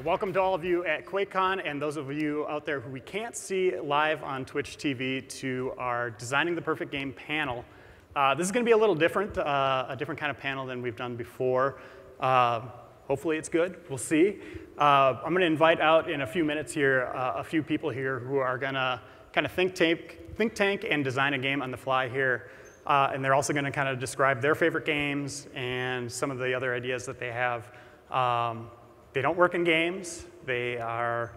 Welcome to all of you at QuakeCon and those of you out there who we can't see live on Twitch TV to our Designing the Perfect Game panel. This is going to be a little different, a different kind of panel than we've done before. Hopefully it's good. We'll see. I'm going to invite out in a few minutes here a few people here who are going to kind of think tank and design a game on the fly here. And they're also going to kind of describe their favorite games and some of the other ideas that they have. They don't work in games. They are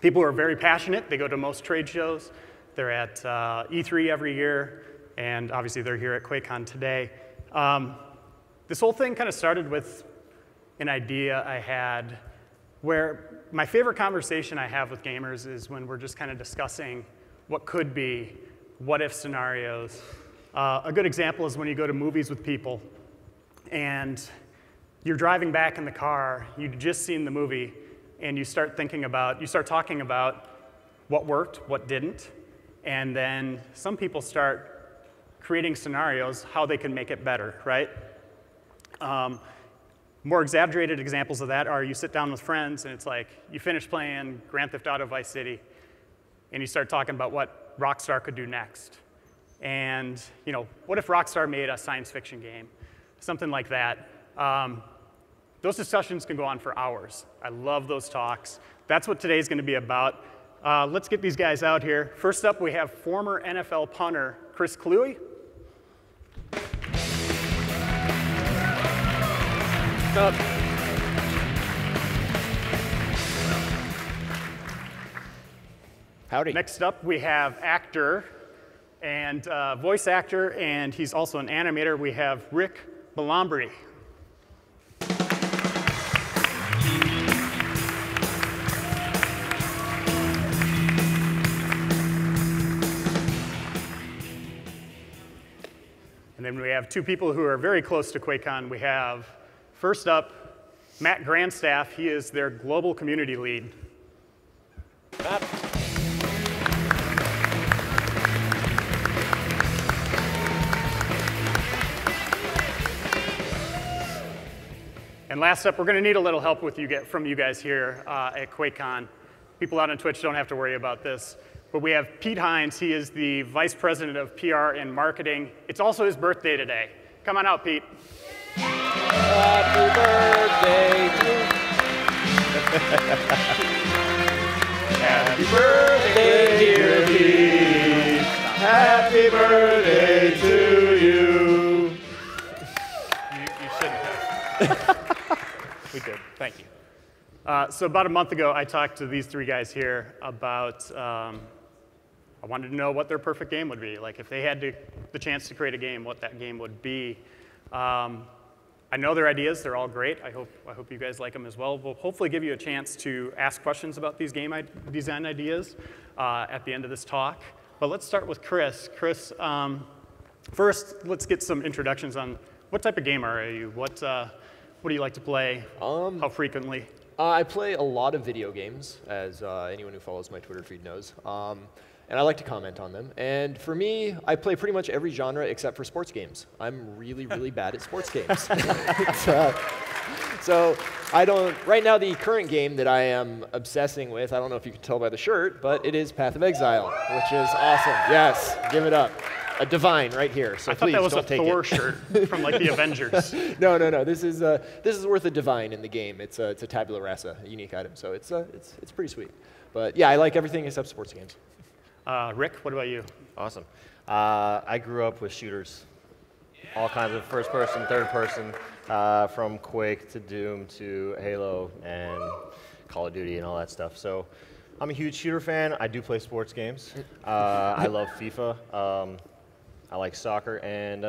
people who are very passionate. They go to most trade shows. They're at E3 every year. And obviously, they're here at QuakeCon today. This whole thing kind of started with an idea I had where my favorite conversation I have with gamers is when we're just kind of discussing what could be, what-if scenarios. A good example is when you go to movies with people and you're driving back in the car, you've just seen the movie, and you start talking about what worked, what didn't, and then some people start creating scenarios how they can make it better, right? More exaggerated examples of that are you sit down with friends, and it's like you finish playing Grand Theft Auto Vice City, and you start talking about what Rockstar could do next. And what if Rockstar made a science fiction game? Something like that. Those discussions can go on for hours. I love those talks. That's what today's going to be about. Let's get these guys out here. First up, we have former NFL punter Chris Kluwe. Up. Howdy. Next up, we have actor and voice actor, and he's also an animator. We have Rick Malambri. And then we have two people who are very close to QuakeCon. We have, first up, Matt Grandstaff. He is their global community lead. Matt. And last up, we're going to need a little help from you guys here at QuakeCon. People out on Twitch don't have to worry about this. But we have Pete Hines. He is the Vice President of PR and Marketing. It's also his birthday today. Come on out, Pete. Happy birthday to Happy birthday, dear Pete. Happy birthday to you. You shouldn't have. We did. Thank you. So about a month ago, I talked to these three guys here about I wanted to know what their perfect game would be. Like if they had the chance to create a game, what that game would be. I know their ideas. They're all great. I hope you guys like them as well. We'll hopefully give you a chance to ask questions about these game design ideas at the end of this talk. But let's start with Chris. Chris, first, let's get some introductions on what type of gamer are you? What do you like to play? How frequently? I play a lot of video games, as anyone who follows my Twitter feed knows. And I like to comment on them. And for me, I play pretty much every genre except for sports games. I'm really, really bad at sports games. So right now the current game that I am obsessing with, I don't know if you can tell by the shirt, but it is Path of Exile, which is awesome. Yes, give it up. A divine right here, so please don't take it. I thought that was a Thor shirt from like the Avengers. No. This is worth a divine in the game. It's a tabula rasa, a unique item, so it's pretty sweet. But yeah, I like everything except sports games. Rick, what about you? Awesome. I grew up with shooters, all kinds of first person, third person, from Quake to Doom to Halo and Call of Duty and all that stuff. So I'm a huge shooter fan. I do play sports games. I love FIFA. I like soccer, and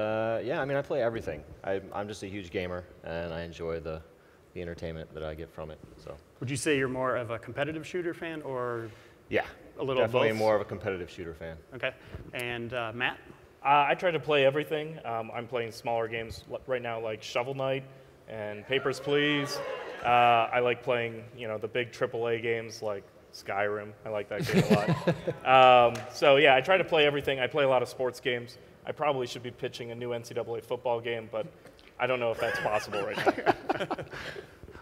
yeah, I mean, I play everything. I'm just a huge gamer, and I enjoy the entertainment that I get from it. So. Would you say you're more of a competitive shooter fan, or yeah, a little definitely both? More of a competitive shooter fan. Okay, and Matt? I try to play everything. I'm playing smaller games right now, like Shovel Knight and Papers, Please. I like playing, the big AAA games like Skyrim. I like that game a lot. So yeah, I try to play everything. I play a lot of sports games. I probably should be pitching a new NCAA football game, but I don't know if that's possible right now.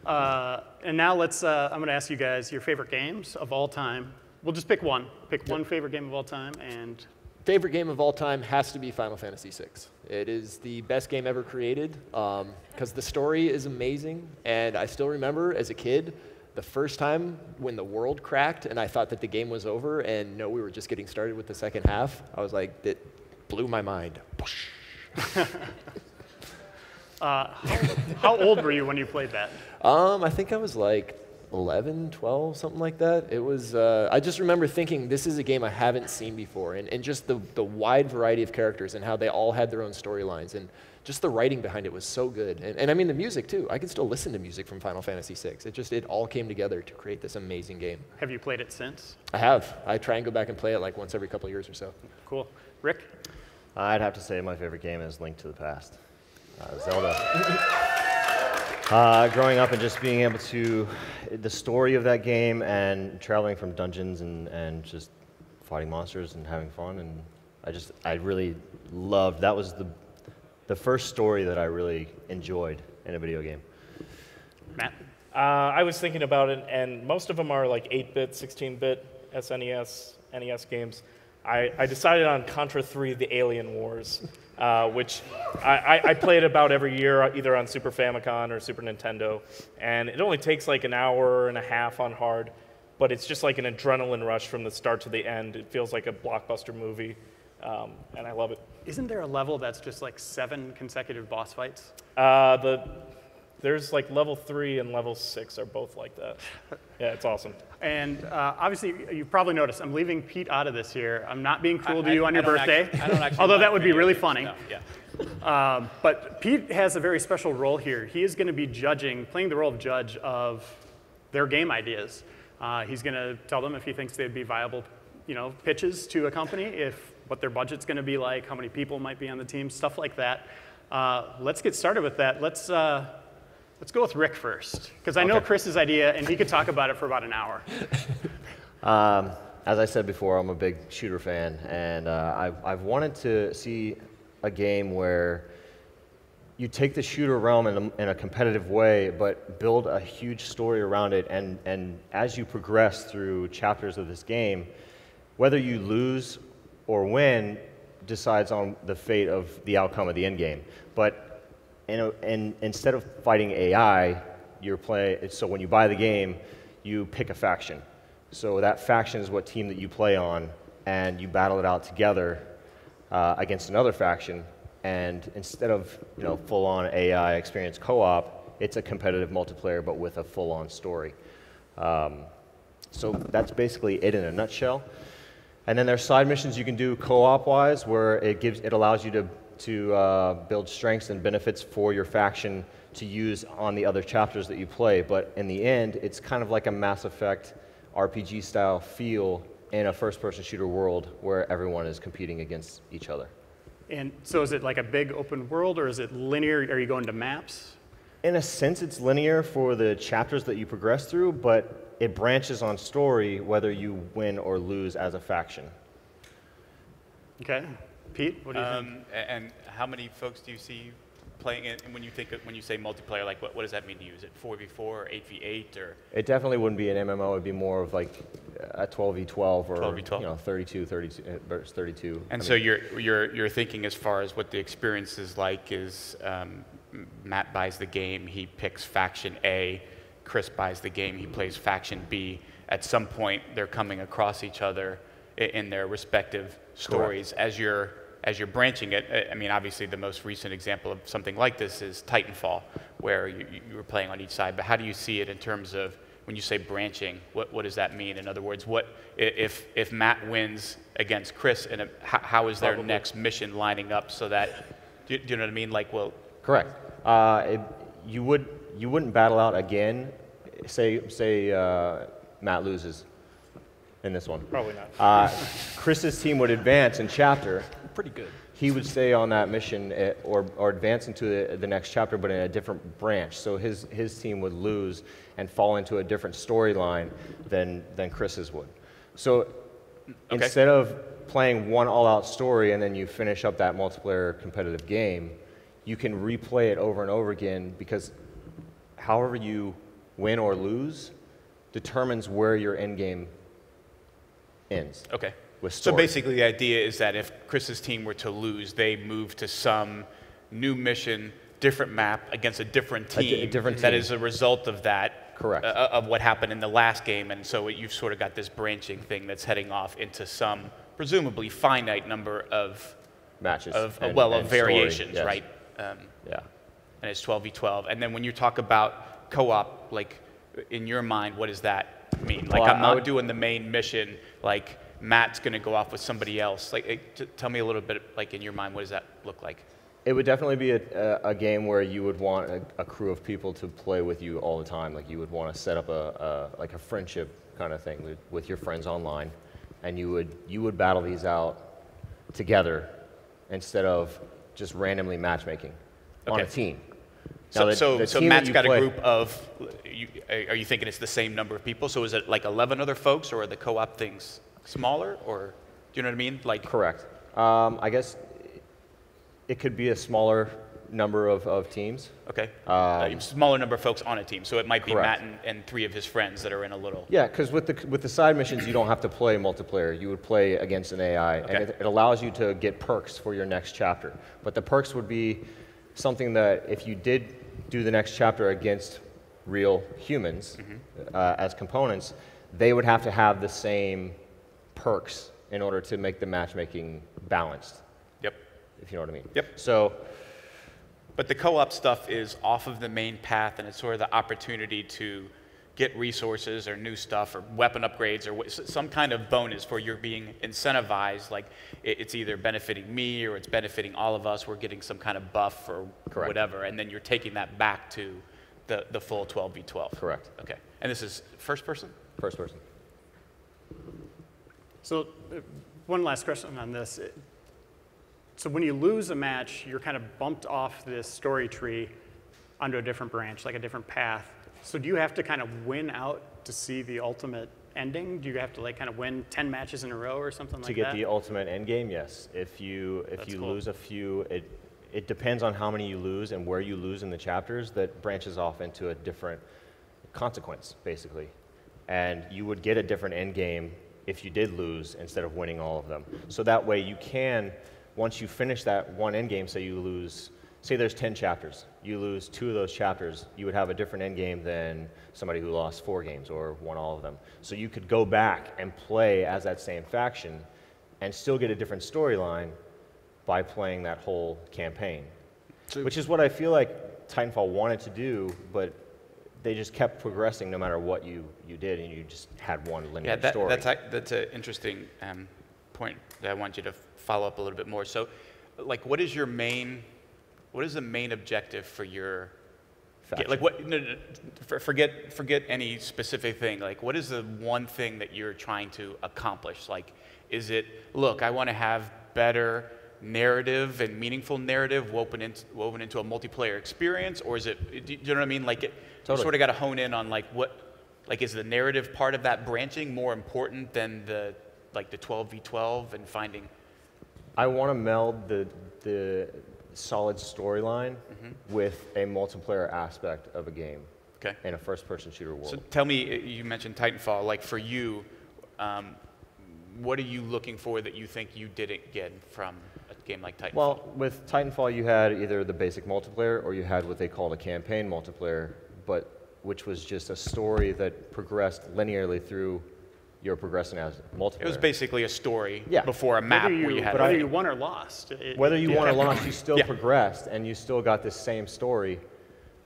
And now let's, I'm going to ask you guys your favorite games of all time. We'll just pick one. Pick one favorite game of all time, and Favorite game of all time has to be Final Fantasy VI. It is the best game ever created because the story is amazing. And I still remember as a kid, the first time when the world cracked and I thought that the game was over and no, we were just getting started with the second half, I was like, it blew my mind. how old were you when you played that? I think I was like 11, 12, something like that. It was, I just remember thinking, this is a game I haven't seen before, and just the wide variety of characters and how they all had their own storylines, and just the writing behind it was so good. And I mean the music too. I can still listen to music from Final Fantasy VI. It all came together to create this amazing game. Have you played it since? I have. I try and go back and play it like once every couple of years or so. Cool. Rick? I'd have to say my favorite game is Link to the Past. Zelda. Growing up and just being able to, the story of that game and traveling from dungeons and just fighting monsters and having fun, and I really loved, that was the first story that I really enjoyed in a video game. Matt? I was thinking about it, and most of them are like 8-bit, 16-bit, SNES, NES games. I decided on Contra 3, The Alien Wars, which I play it about every year, either on Super Famicom or Super Nintendo. And it only takes like an hour and a half on hard, but it's just like an adrenaline rush from the start to the end. It feels like a blockbuster movie, and I love it. Isn't there a level that's just like 7 consecutive boss fights? There's like level 3 and level 6 are both like that. Yeah, it's awesome. And obviously, you've probably noticed, I'm leaving Pete out of this here. I'm not being cruel to you on your birthday, I don't actually although like that would be video really games, funny. no, yeah. But Pete has a very special role here. He is going to be playing the role of judge of their game ideas. He's going to tell them if he thinks they'd be viable, pitches to a company, what their budget's going to be like, how many people might be on the team, stuff like that. Let's get started with that. Let's go with Rick first, because I know Chris's idea, and he could talk about it for about an hour. As I said before, I'm a big shooter fan, and I've wanted to see a game where you take the shooter realm in a competitive way, but build a huge story around it, and as you progress through chapters of this game, whether you lose or win decides on the fate of the outcome of the end game. But and instead of fighting AI, so when you buy the game, you pick a faction. So that faction is what team that you play on, and you battle it out together against another faction. And instead of full-on AI experience co-op, it's a competitive multiplayer, but with a full-on story. So that's basically it in a nutshell. And then there's side missions you can do co-op-wise, where it allows you to build strengths and benefits for your faction to use on the other chapters that you play. But in the end, it's kind of like a Mass Effect RPG-style feel in a first-person shooter world where everyone is competing against each other. And so is it like a big open world, or is it linear? Are you going to maps? In a sense, it's linear for the chapters that you progress through, but it branches on story whether you win or lose as a faction. Okay. Pete, what do you think? And how many folks do you see playing it? And when you say multiplayer, like what does that mean to you? Is it 4v4 or 8v8 or? It definitely wouldn't be an MMO. It'd be more of like a 12v12 or 12v12? 32 versus 32. And so you're thinking as far as what the experience is like is Matt buys the game, he picks faction A. Chris buys the game, he plays faction B. At some point, they're coming across each other in their respective stories. Correct. As you're branching it. I mean, obviously the most recent example of something like this is Titanfall, where you were playing on each side. But how do you see it in terms of when you say branching? What does that mean? In other words, what if Matt wins against Chris, and how is their next mission lining up so that do you know what I mean? Like, well, correct. You wouldn't battle out again. Say Matt loses in this one. Probably not. Chris's team would advance in chapter. Pretty good. He would stay on that mission or advance into the next chapter, but in a different branch. So his team would lose and fall into a different storyline than Chris's would. So instead of playing one all-out story and then you finish up that multiplayer competitive game, you can replay it over and over again, because however you win or lose, determines where your end game ends. Okay. With So story. basically the idea is that if Chris's team were to lose, they move to some new mission, different map, against a different team, different that team. is a result of that, Correct. Of what happened in the last game, and so you've sort of got this branching thing that's heading off into some presumably finite number of Matches. of and variations, story, yes. right? Yeah. And it's 12v12. And then when you talk about co-op, like in your mind, what does that mean? Like Well, I'm I not would- doing the main mission. Like Matt's going to go off with somebody else. Like tell me a little bit. Like in your mind, what does that look like? It would definitely be a game where you would want a crew of people to play with you all the time. Like you would want to set up like a friendship kind of thing with your friends online, and you would battle these out together instead of just randomly matchmaking on a Okay. team. So, Now, the so team Matt's that you got play- a group of. Are you thinking it's the same number of people? So is it like 11 other folks, or are the co-op things smaller, or do you know what I mean? Like Correct. I guess it could be a smaller number of teams. okay, smaller number of folks on a team. So it might be Correct. Matt and 3 of his friends that are in a little. Yeah, because with the side missions, you don't have to play multiplayer. You would play against an AI, Okay. and it allows you to get perks for your next chapter. But the perks would be something that if you did do the next chapter against real humans as components, they would have to have the same perks in order to make the matchmaking balanced, Yep. if you know what I mean. Yep. So But the co-op stuff is off of the main path, and it's sort of the opportunity to get resources or new stuff or weapon upgrades or some kind of bonus where you're being incentivized. Like it's either benefiting me or it's benefiting all of us. We're getting some kind of buff or Correct. whatever, and then you're taking that back to the full 12v12. Correct. Okay. And this is first person? first person. So one last question on this. So when you lose a match, you're kind of bumped off this story tree onto a different branch, like a different path. So do you have to kind of win out to see the ultimate ending? Do you have to like kind of win 10 matches in a row or something like that? To get the ultimate end game, yes. If you cool. lose a few, it depends on how many you lose and where you lose in the chapters. That branches off into a different consequence, basically. And you would get a different end game if you did lose instead of winning all of them. So that way you can, once you finish that one end game, say you lose, say there's 10 chapters, you lose 2 of those chapters, you would have a different end game than somebody who lost 4 games or won all of them. So you could go back and play as that same faction and still get a different storyline by playing that whole campaign. Which is what I feel like Titanfall wanted to do, but they just kept progressing no matter what you did, and you just had one linear story. That's an interesting point that I want you to follow up a little bit more. So, like, what is the main objective for your Faction. like what? Forget any specific thing. Like, what is the one thing that you're trying to accomplish? Like, is it look? I want to have better narrative and meaningful narrative woven into a multiplayer experience, or is it? Do you know what I mean? Like, you sort of got to hone in on like what, like, is the narrative part of that branching more important than the 12v12 and finding? I want to meld the solid storyline with a multiplayer aspect of a game Okay. in a first-person shooter world. So tell me, you mentioned Titanfall. Like for you, what are you looking for that you think you didn't get from a game like Titanfall? Well, with Titanfall, you had either the basic multiplayer or you had what they called a campaign multiplayer, which was just a story that progressed linearly through your progressing as multiplayer. It was basically a story Yeah. before a map whether where you had. whether you won or lost. Whether you won or kept lost, going. you still Yeah. progressed, and you still got the same story.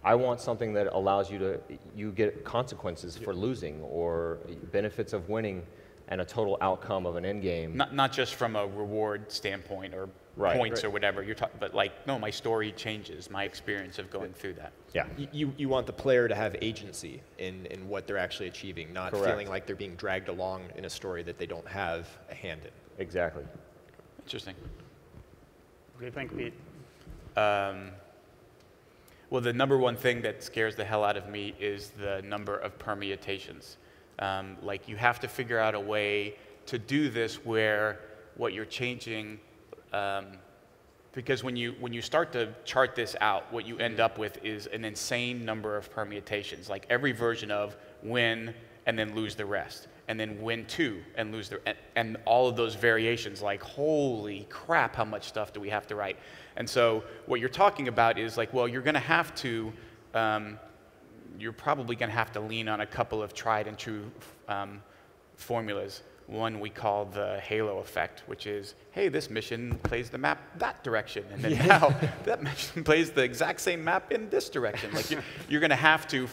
I want something that allows you get consequences for losing or benefits of winning and a total outcome of an end game. Not just from a reward standpoint or Right. points or whatever you're talking, but like, no, my story changes, my experience of going through that. Yeah. You want the player to have agency in what they're actually achieving, not Correct. feeling like they're being dragged along in a story that they don't have a hand in. Exactly. Interesting. What do you think, Pete? Well, the number one thing that scares the hell out of me is the number of permutations. Like, you have to figure out a way to do this where what you're changing, Because when you start to chart this out, what you end up with is an insane number of permutations. Like every version of win and then lose the rest, and then win 2 and lose the and all of those variations. Like holy crap, how much stuff do we have to write? And so what you're talking about is like, well, you're going to have to. You're probably going to have to lean on a couple of tried and true formulas. One we call the halo effect, which is, hey, this mission plays the map that direction, and then now that mission plays the exact same map in this direction. Like you're going to have to,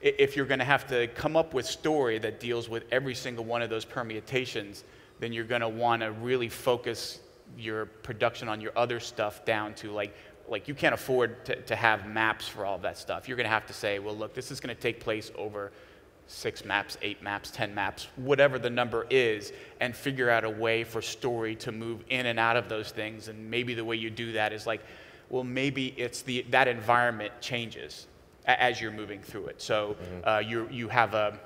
if you're going to have to come up with story that deals with every single one of those permutations, then you're going to want to really focus your production on your other stuff down to like you can't afford to have maps for all of that stuff. You're going to have to say, well, look, this is going to take place over 6 maps, 8 maps, 10 maps, whatever the number is, and figure out a way for story to move in and out of those things. And maybe the way you do that is like, well, maybe it's that environment changes as you're moving through it. So you have a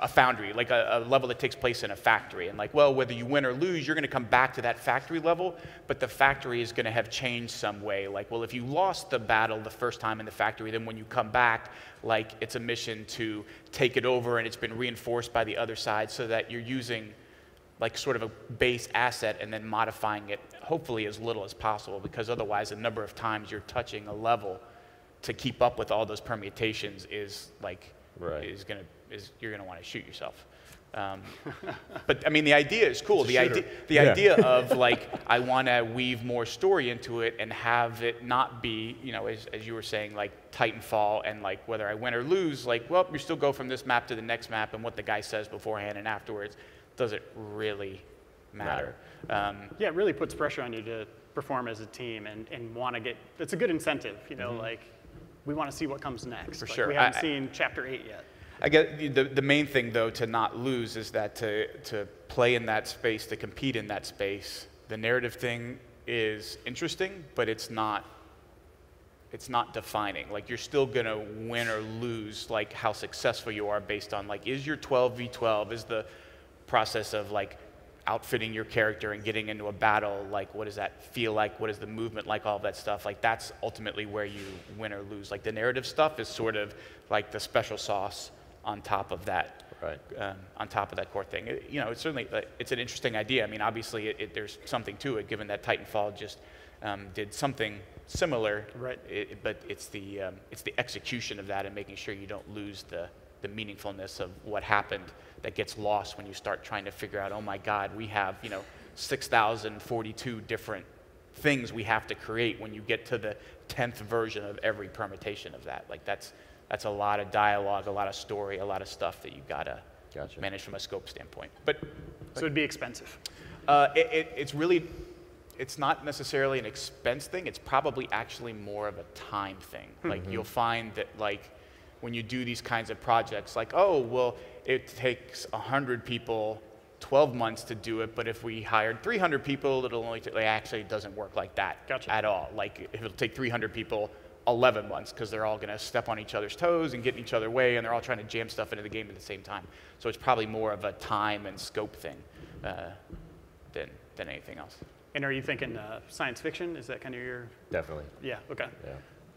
foundry, like a level that takes place in a factory. And like, well, whether you win or lose, you're going to come back to that factory level, but the factory is going to have changed some way. Like, well, if you lost the battle the first time in the factory, then when you come back, like it's a mission to take it over, and it's been reinforced by the other side, so that you're using like sort of a base asset and then modifying it hopefully as little as possible, because otherwise the number of times you're touching a level to keep up with all those permutations is like, you're going to want to shoot yourself. But I mean, the idea is cool. The idea of like, I want to weave more story into it and have it not be, you know, as you were saying, like Titanfall, and like whether I win or lose, like, well, you still go from this map to the next map, and what the guy says beforehand and afterwards doesn't really matter. Yeah, it really puts pressure on you to perform as a team and want to get. It's a good incentive, you know, like we want to see what comes next. For like, sure. We haven't seen Chapter 8 yet. I guess the main thing, though, to not lose is that to play in that space, to compete in that space, the narrative thing is interesting, but it's not defining. Like, you're still going to win or lose, like, how successful you are based on, like, is your 12v12, is the process of, like, outfitting your character and getting into a battle, like, what does that feel like? What is the movement like? All of that stuff. Like, that's ultimately where you win or lose. Like, the narrative stuff is sort of like the special sauce on top of that, on top of that core thing. You know, it's certainly, it's an interesting idea. I mean, obviously, there's something to it, given that Titanfall just did something similar. Right. But it's the execution of that and making sure you don't lose the meaningfulness of what happened that gets lost when you start trying to figure out, oh my God, we have, you know, 6,042 different things we have to create when you get to the 10th version of every permutation of that. Like, that's a lot of dialogue, a lot of story, a lot of stuff that you've got to manage from a scope standpoint. But so it'd be expensive. It's not necessarily an expense thing. It's probably actually more of a time thing. Like, you'll find that, like, when you do these kinds of projects, like, oh, well, it takes 100 people 12 months to do it, but if we hired 300 people, it'll only take, like, actually, it doesn't work like that at all. Like, if it'll take 300 people 11 months, because they're all going to step on each other's toes and get in each other's way, and they're all trying to jam stuff into the game at the same time. So it's probably more of a time and scope thing than anything else. And are you thinking science fiction? Is that kind of your... Definitely. Yeah, okay. Yeah.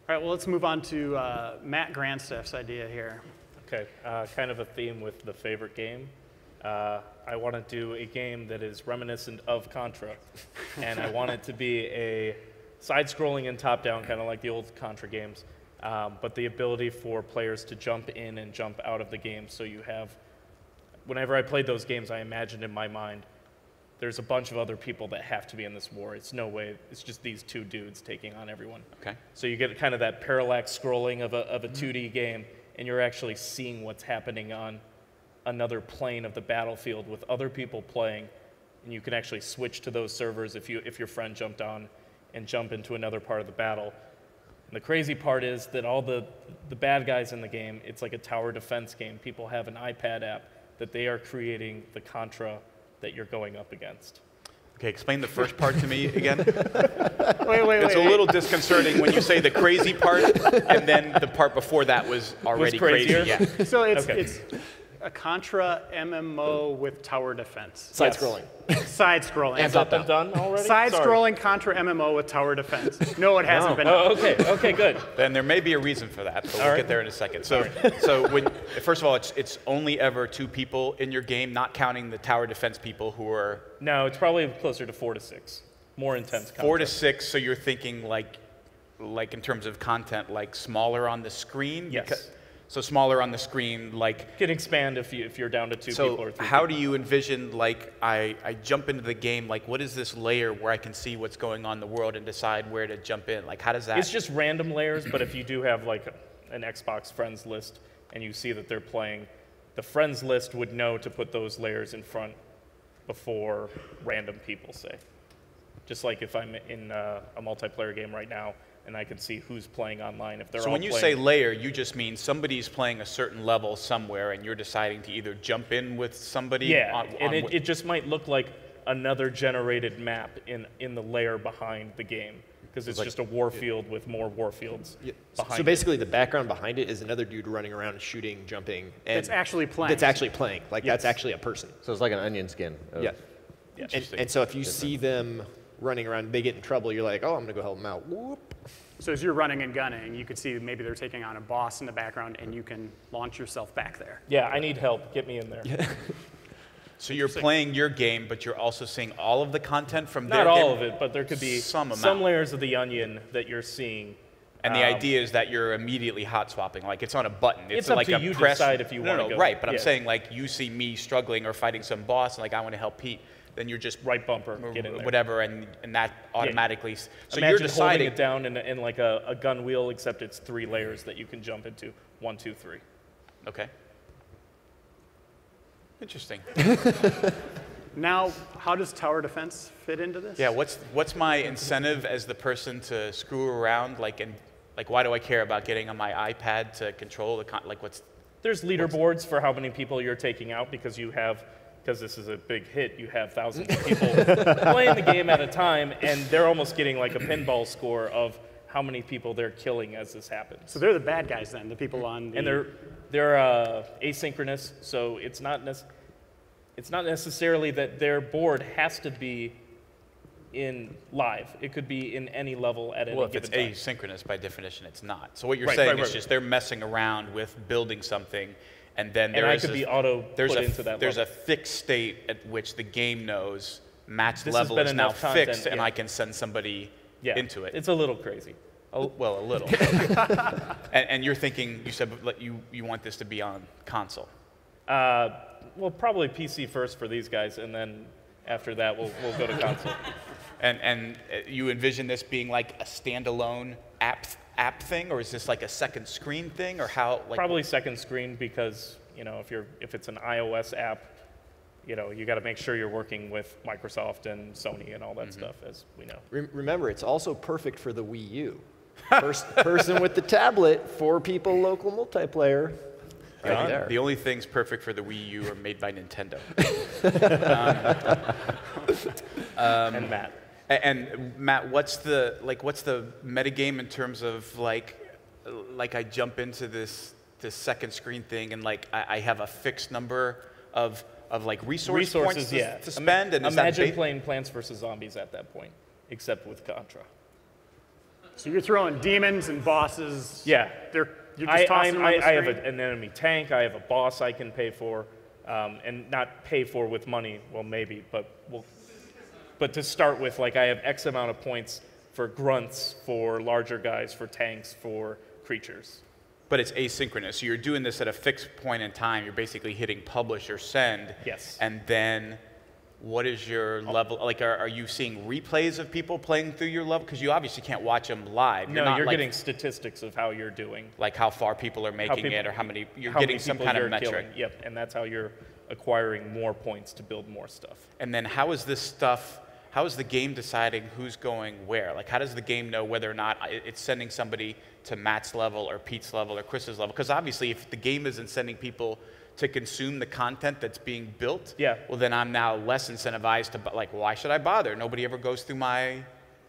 All right, well, let's move on to Matt Grandstaff's idea here. Okay, kind of a theme with the favorite game. I want to do a game that is reminiscent of Contra, and I want it to be a side-scrolling and top-down, kind of like the old Contra games, but the ability for players to jump in and jump out of the game. So you have, whenever I played those games, I imagined in my mind, there's a bunch of other people that have to be in this war. It's no way, it's just these two dudes taking on everyone. Okay. So you get kind of that parallax scrolling of a 2D game, and you're actually seeing what's happening on another plane of the battlefield with other people playing, and you can actually switch to those servers if your friend jumped on and jump into another part of the battle. And the crazy part is that all the bad guys in the game, it's like a tower defense game. People have an iPad app that they are creating the Contra that you're going up against. Okay, explain the first part to me again. Wait. It's a little disconcerting when you say the crazy part, and then the part before that was already crazy. Yeah. So it's a Contra MMO with tower defense. Side-scrolling. Side-scrolling. And Has that been done already? Side-scrolling Contra MMO with tower defense. No, it hasn't been done. Oh, okay. Okay, good. Then there may be a reason for that, but we'll get there in a second. So, first of all, it's only ever 2 people in your game, not counting the tower defense people who are No, it's probably closer to 4 to 6. More intense content. 4 to 6. So you're thinking like in terms of content, like smaller on the screen. Yes. So smaller on the screen, like. It can expand if you're down to 2 people or 3 people. How do you envision, like, I jump into the game, like, what is this layer where I can see what's going on in the world and decide where to jump in? Like, how does that? It's just random layers, but if you do have like an Xbox friends list and you see that they're playing, the friends list would know to put those layers in front before random people say. Just like if I'm in a multiplayer game right now and I can see who's playing online. If they're all So when you say layer, you just mean somebody's playing a certain level somewhere and you're deciding to either jump in with somebody. Yeah, and it just might look like another generated map in the layer behind the game because it's just a war field with more war fields behind So basically the background behind it is another dude running around shooting, jumping. And It's actually playing. That's actually playing. Like that's actually a person. So it's like an onion skin. Yeah. Interesting. And so if you see them running around, they get in trouble, you're like, oh, I'm going to go help them out. Whoop. So as you're running and gunning, you could see maybe they're taking on a boss in the background, and you can launch yourself back there. Yeah, I need help. Get me in there. So you're playing your game, but you're also seeing all of the content from Not their all game? of it, but there could be some amount. layers of the onion that you're seeing. And the idea is that you're immediately hot swapping, like it's on a button. It's up like to a you to press. decide if you wanna go. Right, but I'm Yeah. saying like you see me struggling or fighting some boss, and like I want to help Pete, then you're just Right bumper, get in there. whatever, and that automatically. So Imagine you're deciding. holding it down in like a gun wheel, except it's 3 layers that you can jump into. 1, 2, 3. Okay. Interesting. Now, how does tower defense fit into this? Yeah. What's my incentive as the person to screw around? Like why do I care about getting on my iPad to control the There's leaderboards for how many people you're taking out because this is a big hit, you have thousands of people playing the game at a time, and they're almost getting like a pinball score of how many people they're killing as this happens. So they're the bad guys then, the people on the... And they're asynchronous, so it's not necessarily that their board has to be in live. It could be in any level at any Well, if given it's time. asynchronous, by definition, it's not. So what you're Right, saying right, is right. just they're messing around with building something, and then And I could be auto-put into that there's level. a fixed state at which the game knows match This has level been is now enough content, fixed, and yeah. I can send somebody Yeah, into it. It's a little crazy. Well, a little. and you're thinking, you said you want this to be on console. Well, probably PC first for these guys, and then after that, we'll go to console. And you envision this being like a standalone app thing, or is this like a second screen thing, or how? Like, Probably second screen because if it's an iOS app, you got to make sure you're working with Microsoft and Sony and all that stuff, as we know. Remember, it's also perfect for the Wii U. First person with the tablet, 4 people local multiplayer. Right there. The only things perfect for the Wii U are made by Nintendo. And Matt. And Matt, what's the metagame in terms of like I jump into this second screen thing and like I have a fixed number of like resources points to spend, and imagine playing Plants vs. Zombies at that point, except with Contra. So you're throwing demons and bosses. Yeah. You're just tossing them on the I have screen? an enemy tank. I have a boss I can pay for, and not pay for with money. Well, maybe, but to start with, like I have X amount of points for grunts, for larger guys, for tanks, for creatures. But it's asynchronous. So you're doing this at a fixed point in time. You're basically hitting publish or send. Yes. And then what is your level? Like, are you seeing replays of people playing through your level? Because you obviously can't watch them live. You're getting statistics of how you're doing. Like how far people are making it, or how many you're getting some kind of metric. Killing. Yep, and that's how you're acquiring more points to build more stuff. And then how is the game deciding who's going where? Like, how does the game know whether or not it's sending somebody to Matt's level or Pete's level or Chris's level? Because obviously, if the game isn't sending people to consume the content that's being built, Yeah. well, then I'm now less incentivized to, like, why should I bother? Nobody ever goes through my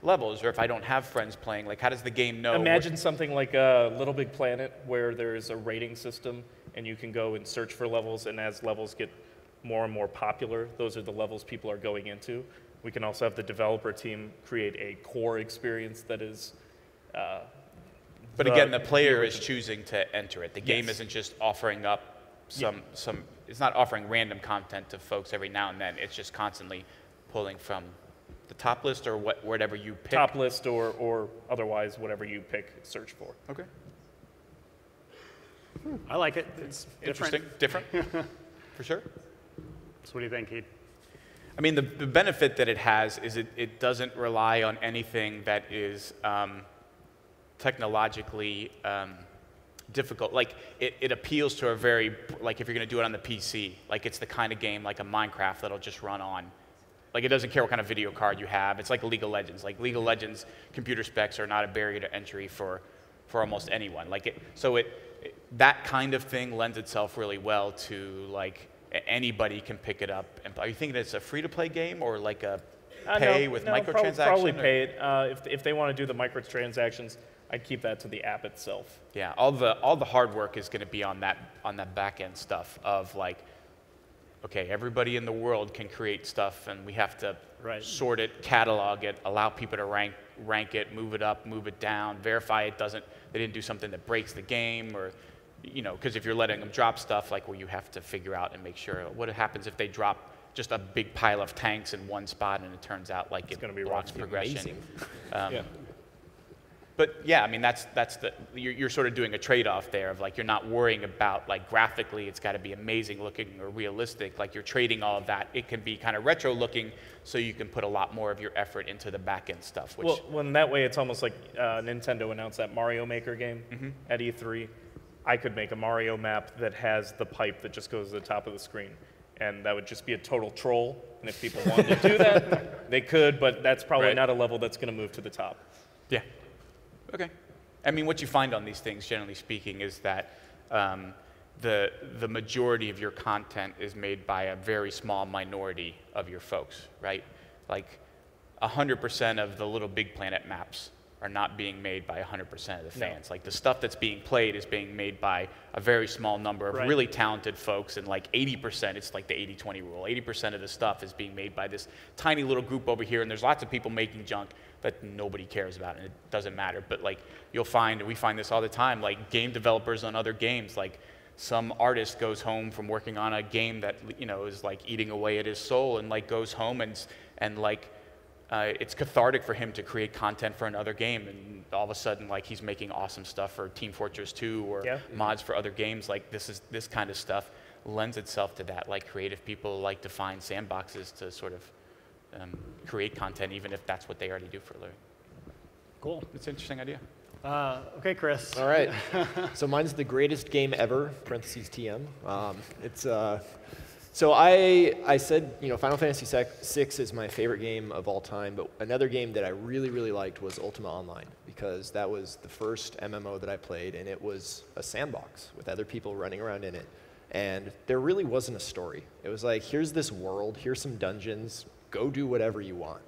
levels, or if I don't have friends playing, like how does the game know? Imagine something like a Little Big Planet where there's a rating system and you can go and search for levels, and as levels get more and more popular, those are the levels people are going into. We can also have the developer team create a core experience that is but again, the player is choosing to enter it. The game Yes. isn't just offering up it's not offering random content to folks every now and then. It's just constantly pulling from the top list or whatever you pick. top list or otherwise whatever you pick, search for. Okay. I like it. It's different. Interesting. Different. For sure. So what do you think, Heath? I mean, the benefit that it has is it doesn't rely on anything that is technologically difficult. Like, it appeals to a very, like if you're going to do it on the PC, like it's the kind of game like a Minecraft that'll just run on. Like, it doesn't care what kind of video card you have. It's like League of Legends. Like, League of Legends computer specs are not a barrier to entry for almost anyone. Like, that kind of thing lends itself really well to, like, anybody can pick it up. And are you thinking it's a free-to-play game or like a pay with microtransactions? Probably pay it. If they want to do the microtransactions, I'd keep that to the app itself. Yeah, all the hard work is going to be on that back-end stuff of, like, okay, everybody in the world can create stuff, and we have to sort it, catalog it, allow people to rank it, move it up, move it down, verify they didn't do something that breaks the game, or, you know, because if you're letting them drop stuff, like, well, you have to figure out and make sure what happens if they drop just a big pile of tanks in one spot, and it turns out like it blocks progression. Yeah. But yeah, I mean, you're sort of doing a trade-off there of, like, you're not worrying about, like, graphically it's got to be amazing looking or realistic. Like, you're trading all of that. It can be kind of retro looking, so you can put a lot more of your effort into the back-end stuff. Which, well, in that way, it's almost like Nintendo announced that Mario Maker game at E3. I could make a Mario map that has the pipe that just goes to the top of the screen. And that would just be a total troll. And if people wanted to do that, they could, but that's probably not a level that's going to move to the top. Yeah. Okay. I mean, what you find on these things, generally speaking, is that the majority of your content is made by a very small minority of your folks, right? Like, 100% of the Little Big Planet maps are not being made by 100% of the fans. Like, the stuff that's being played is being made by a very small number of really talented folks, and like 80%, it's like the 80-20 rule. 80% of the stuff is being made by this tiny little group over here, and there's lots of people making junk that nobody cares about, and it doesn't matter. But, like, we find this all the time, like, game developers on other games, like, some artist goes home from working on a game that, you know, is like eating away at his soul, and, like, goes home and like, it's cathartic for him to create content for another game, and all of a sudden, like, he's making awesome stuff for Team Fortress 2 or mods for other games. Like, this kind of stuff lends itself to that. Like, creative people like to find sandboxes to sort of create content, even if that's what they already do for a living. Cool. It's an interesting idea. Okay, Chris. All right. So mine's the greatest game ever, parentheses TM. So I said, you know, Final Fantasy VI is my favorite game of all time, but another game that I really, really liked was Ultima Online, because that was the first MMO that I played, and it was a sandbox with other people running around in it. And there really wasn't a story. It was like, here's this world, here's some dungeons, go do whatever you want.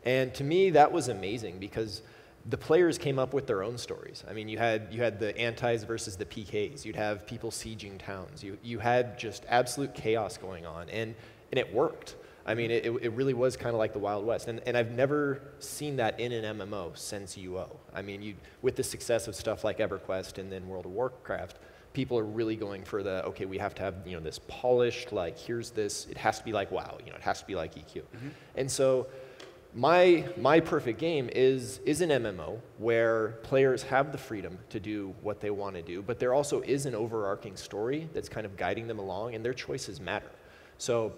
And to me, that was amazing, because the players came up with their own stories. I mean, you had the antis versus the PKs. You'd have people sieging towns. You had just absolute chaos going on, and it worked. I mean, it really was kind of like the Wild West, and I've never seen that in an MMO since UO. I mean, with the success of stuff like EverQuest and then World of Warcraft, people are really going for okay, we have to have, you know, this polished, like, here's this, it has to be like WoW, you know, it has to be like EQ. And so my perfect game is an MMO where players have the freedom to do what they want to do, but there also is an overarching story that's kind of guiding them along, and their choices matter. So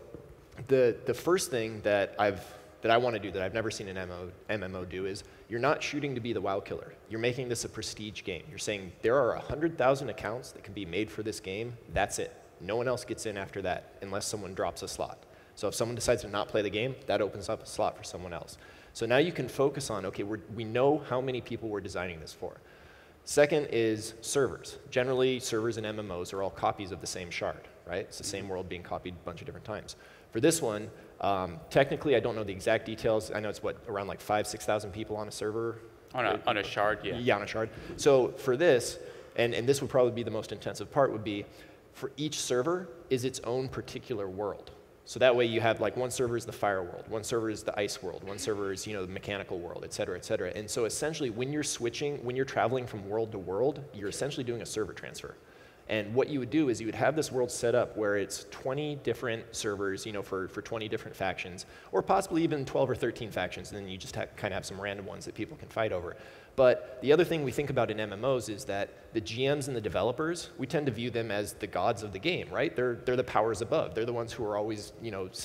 the first thing that I want to do that I've never seen an MMO do is, you're not shooting to be the WoW killer. You're making this a prestige game. You're saying there are 100,000 accounts that can be made for this game. That's it. No one else gets in after that unless someone drops a slot. So if someone decides to not play the game, that opens up a slot for someone else. So now you can focus on, okay, we know how many people we're designing this for. Second is servers. Generally, servers in MMOs are all copies of the same shard, right? It's the same world being copied a bunch of different times. For this one, technically, I don't know the exact details. I know it's around like 5,000, 6,000 people on a server. On a shard, yeah. Yeah, on a shard. So for this, and this would probably be the most intensive part, would be for each server is its own particular world. So that way you have like one server is the fire world, one server is the ice world, one server is the mechanical world, et cetera, et cetera. And so essentially when you're traveling from world to world, you're essentially doing a server transfer. And what you would do is you would have this world set up where it's 20 different servers, for 20 different factions, or possibly even 12 or 13 factions, and then you just kind of have some random ones that people can fight over. But the other thing we think about in MMOs is that the GMs and the developers, we tend to view them as the gods of the game, right? They're the powers above. They're the ones who are always,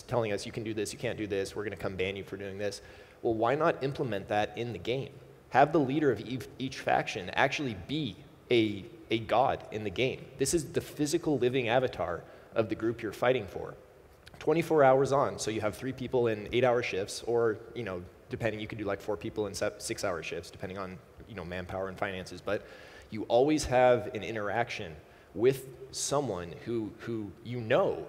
telling us you can do this, you can't do this, we're going to come ban you for doing this. Well, why not implement that in the game? Have the leader of each faction actually be a god in the game. This is the physical living avatar of the group you're fighting for. 24 hours on, so you have 3 people in 8-hour shifts, or depending, you could do like 4 people in 6-hour shifts, depending on manpower and finances. But you always have an interaction with someone who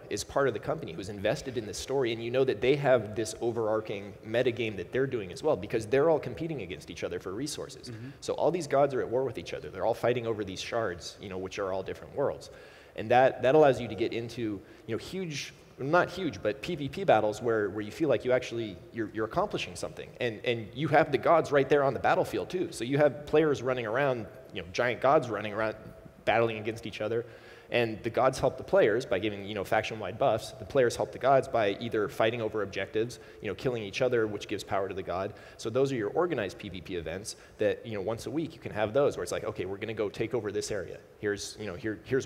is part of the company, who's invested in this story, and that they have this overarching metagame that they're doing as well, because they're all competing against each other for resources. Mm-hmm. So all these gods are at war with each other. They're all fighting over these shards, which are all different worlds. And that allows you to get into huge, not huge, but PvP battles where you feel like you're accomplishing something. And you have the gods right there on the battlefield too. So you have players running around, giant gods running around, battling against each other, and the gods help the players by giving faction-wide buffs. The players help the gods by either fighting over objectives, killing each other, which gives power to the god. So those are your organized PvP events that once a week you can have those where it's like, okay, we're going to go take over this area. Here's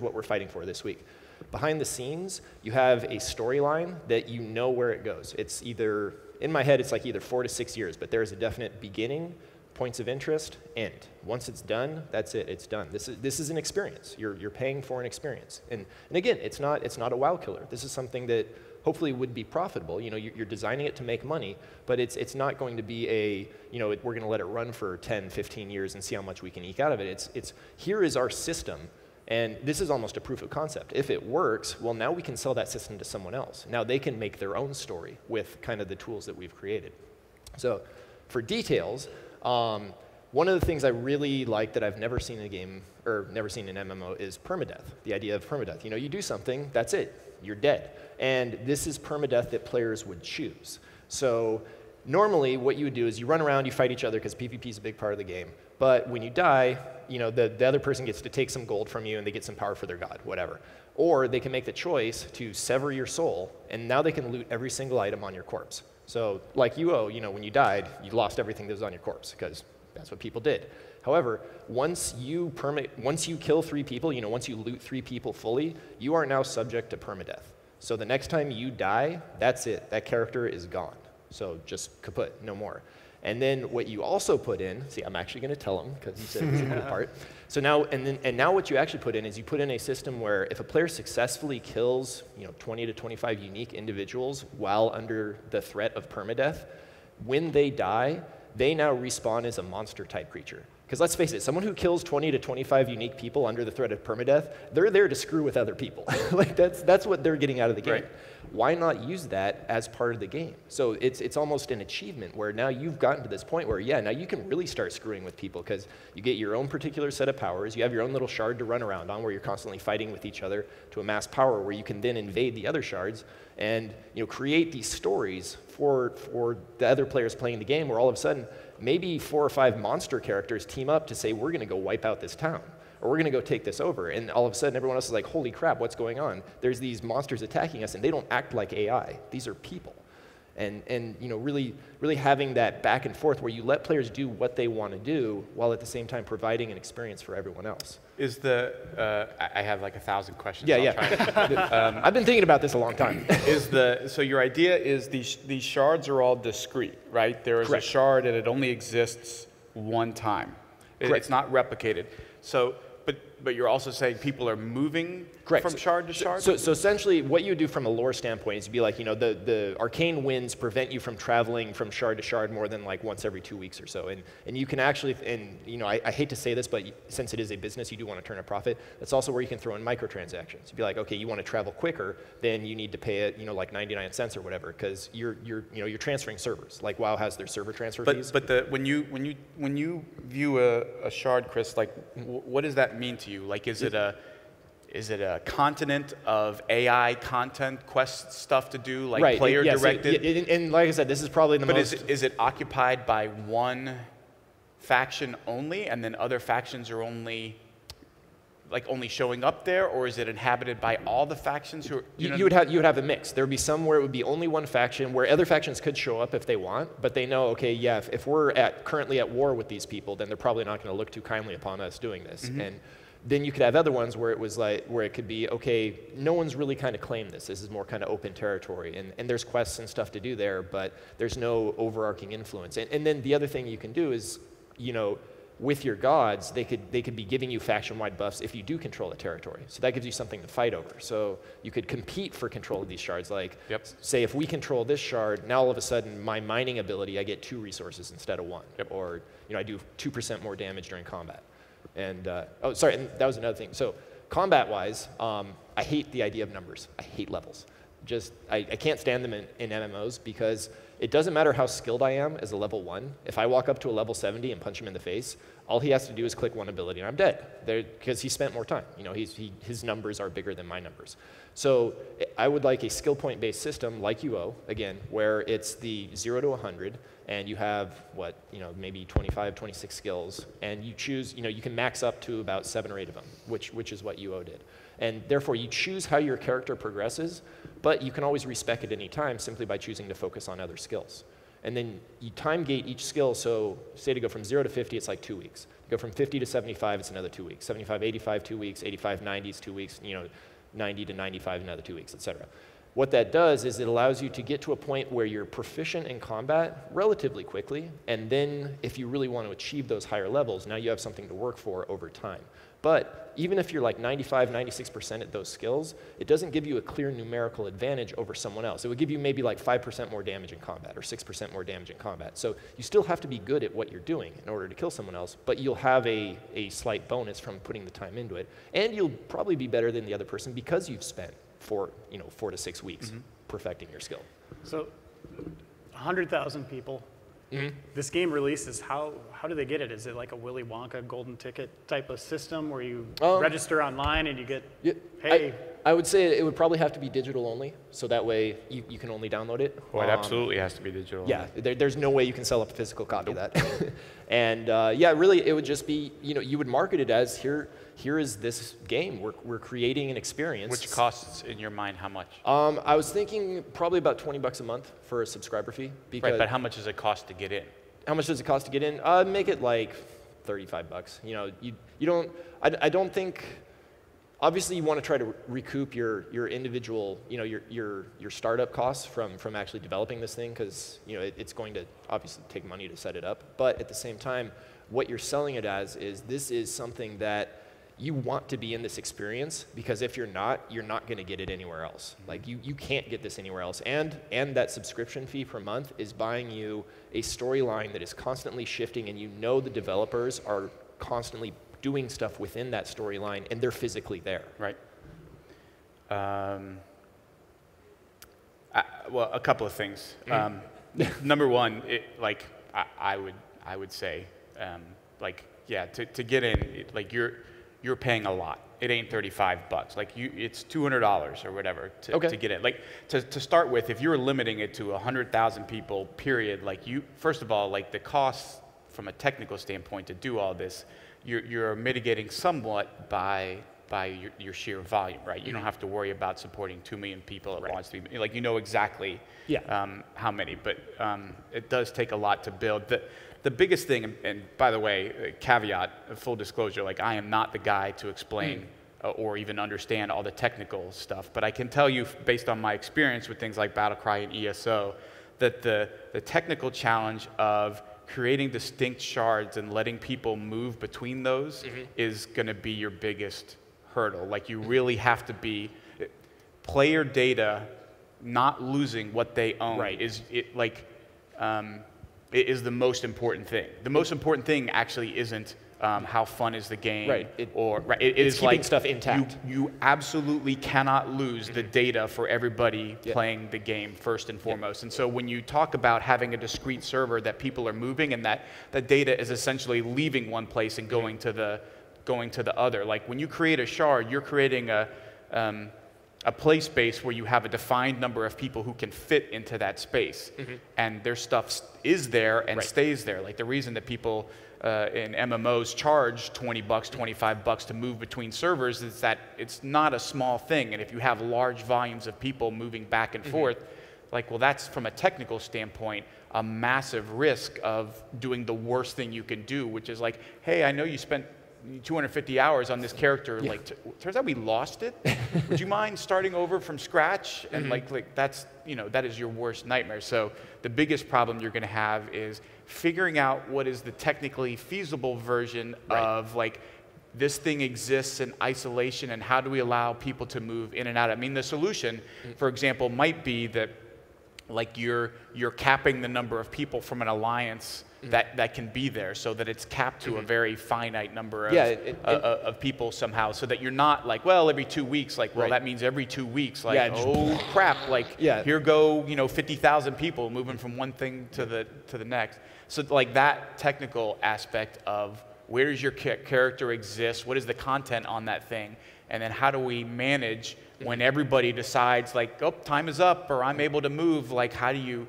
what we're fighting for this week. Behind the scenes, you have a storyline that where it goes. It's either, in my head, it's like either 4 to 6 years, but there is a definite beginning, points of interest, end. Once it's done, that's it. It's done. This is an experience. You're paying for an experience. And again, it's not a WoW killer. This is something that hopefully would be profitable. You're designing it to make money, but it's not going to be we're going to let it run for 10, 15 years and see how much we can eke out of it. It's here is our system, and this is almost a proof of concept. If it works, well, now we can sell that system to someone else. Now they can make their own story with kind of the tools that we've created. So for details, one of the things I really like that I've never seen in a game, or never seen in MMO, is permadeath, the idea of permadeath. You do something, that's it, you're dead. And this is permadeath that players would choose. So normally what you would do is you run around, you fight each other, because PvP is a big part of the game. But when you die, the other person gets to take some gold from you and they get some power for their god, whatever. Or they can make the choice to sever your soul, and now they can loot every single item on your corpse. So like when you died, you lost everything that was on your corpse, because that's what people did. However, once you kill 3 people, once you loot 3 people fully, you are now subject to permadeath. So the next time you die, that's it. That character is gone. So just kaput, no more. And then what you also put in, see, I'm actually going to tell them because you said it was a cool part. So now, now what you actually put in is you put in a system where if a player successfully kills 20 to 25 unique individuals while under the threat of permadeath, when they die, they now respawn as a monster-type creature. Because let's face it, someone who kills 20 to 25 unique people under the threat of permadeath, they're there to screw with other people. Like that's what they're getting out of the game. Right. Why not use that as part of the game? So it's almost an achievement where now you've gotten to this point where, yeah, now you can really start screwing with people because you get your own particular set of powers, you have your own little shard to run around on where you're constantly fighting with each other to amass power where you can then invade the other shards and create these stories for the other players playing the game where all of a sudden maybe 4 or 5 monster characters team up to say, we're going to go wipe out this town, or we're going to go take this over. And all of a sudden, everyone else is like, holy crap, what's going on? There's these monsters attacking us, and they don't act like AI. These are people. And really having that back and forth where you let players do what they want to do while at the same time providing an experience for everyone else. Is I have like 1,000 questions. Yeah. I've been thinking about this a long time. So your idea is these shards are all discrete, right? There is Correct. A shard and it only exists one time. It's not replicated. So, but you're also saying people are moving from shard to shard? So essentially, what you do from a lore standpoint is you'd be like, the arcane winds prevent you from traveling from shard to shard more than like once every 2 weeks or so. And you can actually, I hate to say this, but since it is a business, you do want to turn a profit. That's also where you can throw in microtransactions. You'd be like, okay, you want to travel quicker, then you need to pay it, like 99 cents or whatever, because you're transferring servers. Like WoW has their server transfer fees. But when you view a shard, Chris, like what does that mean to you? Like, is it a continent of AI content, quest stuff to do, like player directed? And like I said, this is probably the most. But is it occupied by one faction only, and then other factions are only showing up there, or is it inhabited by all the factions who are, you would have a mix. There would be some where it would be only one faction, where other factions could show up if they want, but they know, okay, yeah, if we're currently at war with these people, then they're probably not going to look too kindly upon us doing this. And then you could have other ones where it could be, okay, no one's really kind of claimed this. This is more kind of open territory, and there's quests and stuff to do there, but there's no overarching influence. And then the other thing you can do is, with your gods, they could be giving you faction-wide buffs if you do control the territory. So that gives you something to fight over. So you could compete for control of these shards. Like, say if we control this shard, now all of a sudden my mining ability, I get 2 resources instead of 1. Or I do 2% more damage during combat. And and that was another thing. So combat-wise, I hate the idea of numbers. I hate levels. I can't stand them in MMOs because it doesn't matter how skilled I am as a level 1. If I walk up to a level 70 and punch him in the face, all he has to do is click 1 ability and I'm dead. Because he spent more time. His numbers are bigger than my numbers. So I would like a skill point based system like UO, again, where it's the 0 to 100 and you have maybe 25, 26 skills, and you choose, you can max up to about 7 or 8 of them, which is what UO did. And therefore you choose how your character progresses, but you can always respec at any time simply by choosing to focus on other skills. And then you time gate each skill, so say to go from 0 to 50, it's like 2 weeks. Go from 50 to 75, it's another 2 weeks. 75, 85, 2 weeks. 85, 90 is 2 weeks. 90 to 95, another 2 weeks, etc. What that does is it allows you to get to a point where you're proficient in combat relatively quickly, and then if you really want to achieve those higher levels, now you have something to work for over time. But even if you're like 95, 96% at those skills, it doesn't give you a clear numerical advantage over someone else. It would give you maybe like 5% more damage in combat or 6% more damage in combat. So you still have to be good at what you're doing in order to kill someone else, but you'll have a slight bonus from putting the time into it. And you'll probably be better than the other person because you've spent 4 to 6 weeks perfecting your skill. So 100,000 people. This game releases, how do they get it? Is it like a Willy Wonka golden ticket type of system where you register online and you get, hey? I would say it would probably have to be digital only, so that way you can only download it. Well, it absolutely has to be digital. Yeah, there's no way you can sell a physical copy of that. And really it would just be, you would market it as here is this game. We're creating an experience. Which costs, in your mind, how much? I was thinking probably about $20 a month for a subscriber fee. Right, but how much does it cost to get in? How much does it cost to get in? Make it like $35. You don't. I don't think. Obviously, you want to try to recoup your individual, your startup costs from actually developing this thing, because it's going to obviously take money to set it up. But at the same time, what you're selling it as is this is something that you want to be in this experience, because if you're not going to get it anywhere else. Like you can't get this anywhere else. And that subscription fee per month is buying you a storyline that is constantly shifting, and the developers are constantly doing stuff within that storyline, and they're physically there. Right. Well, a couple of things. Number one, I would say, to get in, you're paying a lot. It ain't $35. It's $200 or whatever to get in. To start with, if you're limiting it to 100,000 people, period, first of all, the costs from a technical standpoint to do all this, you're mitigating somewhat by your sheer volume, right? You don't have to worry about supporting 2 million people at once. Exactly how many, but it does take a lot to build. The biggest thing, and by the way, caveat, full disclosure, I am not the guy to explain or even understand all the technical stuff, but I can tell you, based on my experience with things like Battlecry and ESO, that the technical challenge of creating distinct shards and letting people move between those is going to be your biggest hurdle. Like, you really have to be player data not losing what they own is the most important thing. The most important thing actually isn't how fun is the game, it is keeping like stuff intact. You absolutely cannot lose the data for everybody playing the game first and foremost. And so when you talk about having a discrete server that people are moving, and that data is essentially leaving one place and going to the other. Like, when you create a shard, you're creating a play space where you have a defined number of people who can fit into that space, and their stuff is there and stays there. Like, the reason that people in MMOs charge $20, $25 to move between servers is that it's not a small thing, and if you have large volumes of people moving back and forth, like, well, that's, from a technical standpoint, a massive risk of doing the worst thing you can do, which is like, hey, I know you spent 250 hours on this character, like, turns out we lost it. Would you mind starting over from scratch? And like that's, that is your worst nightmare. So the biggest problem you're going to have is figuring out what is the technically feasible version of, like, this thing exists in isolation, and how do we allow people to move in and out. I mean, the solution, for example, might be that, like, you're capping the number of people from an alliance that can be there, so that it's capped to a very finite number of people somehow, so that you're not like, well, every 2 weeks, like, well, that means every 2 weeks, like, oh crap, like, here go 50,000 people moving from one thing to the next. So, like, that technical aspect of where does your character exist, what is the content on that thing, and then how do we manage when everybody decides, like, oh, time is up, or I'm able to move, like, how do you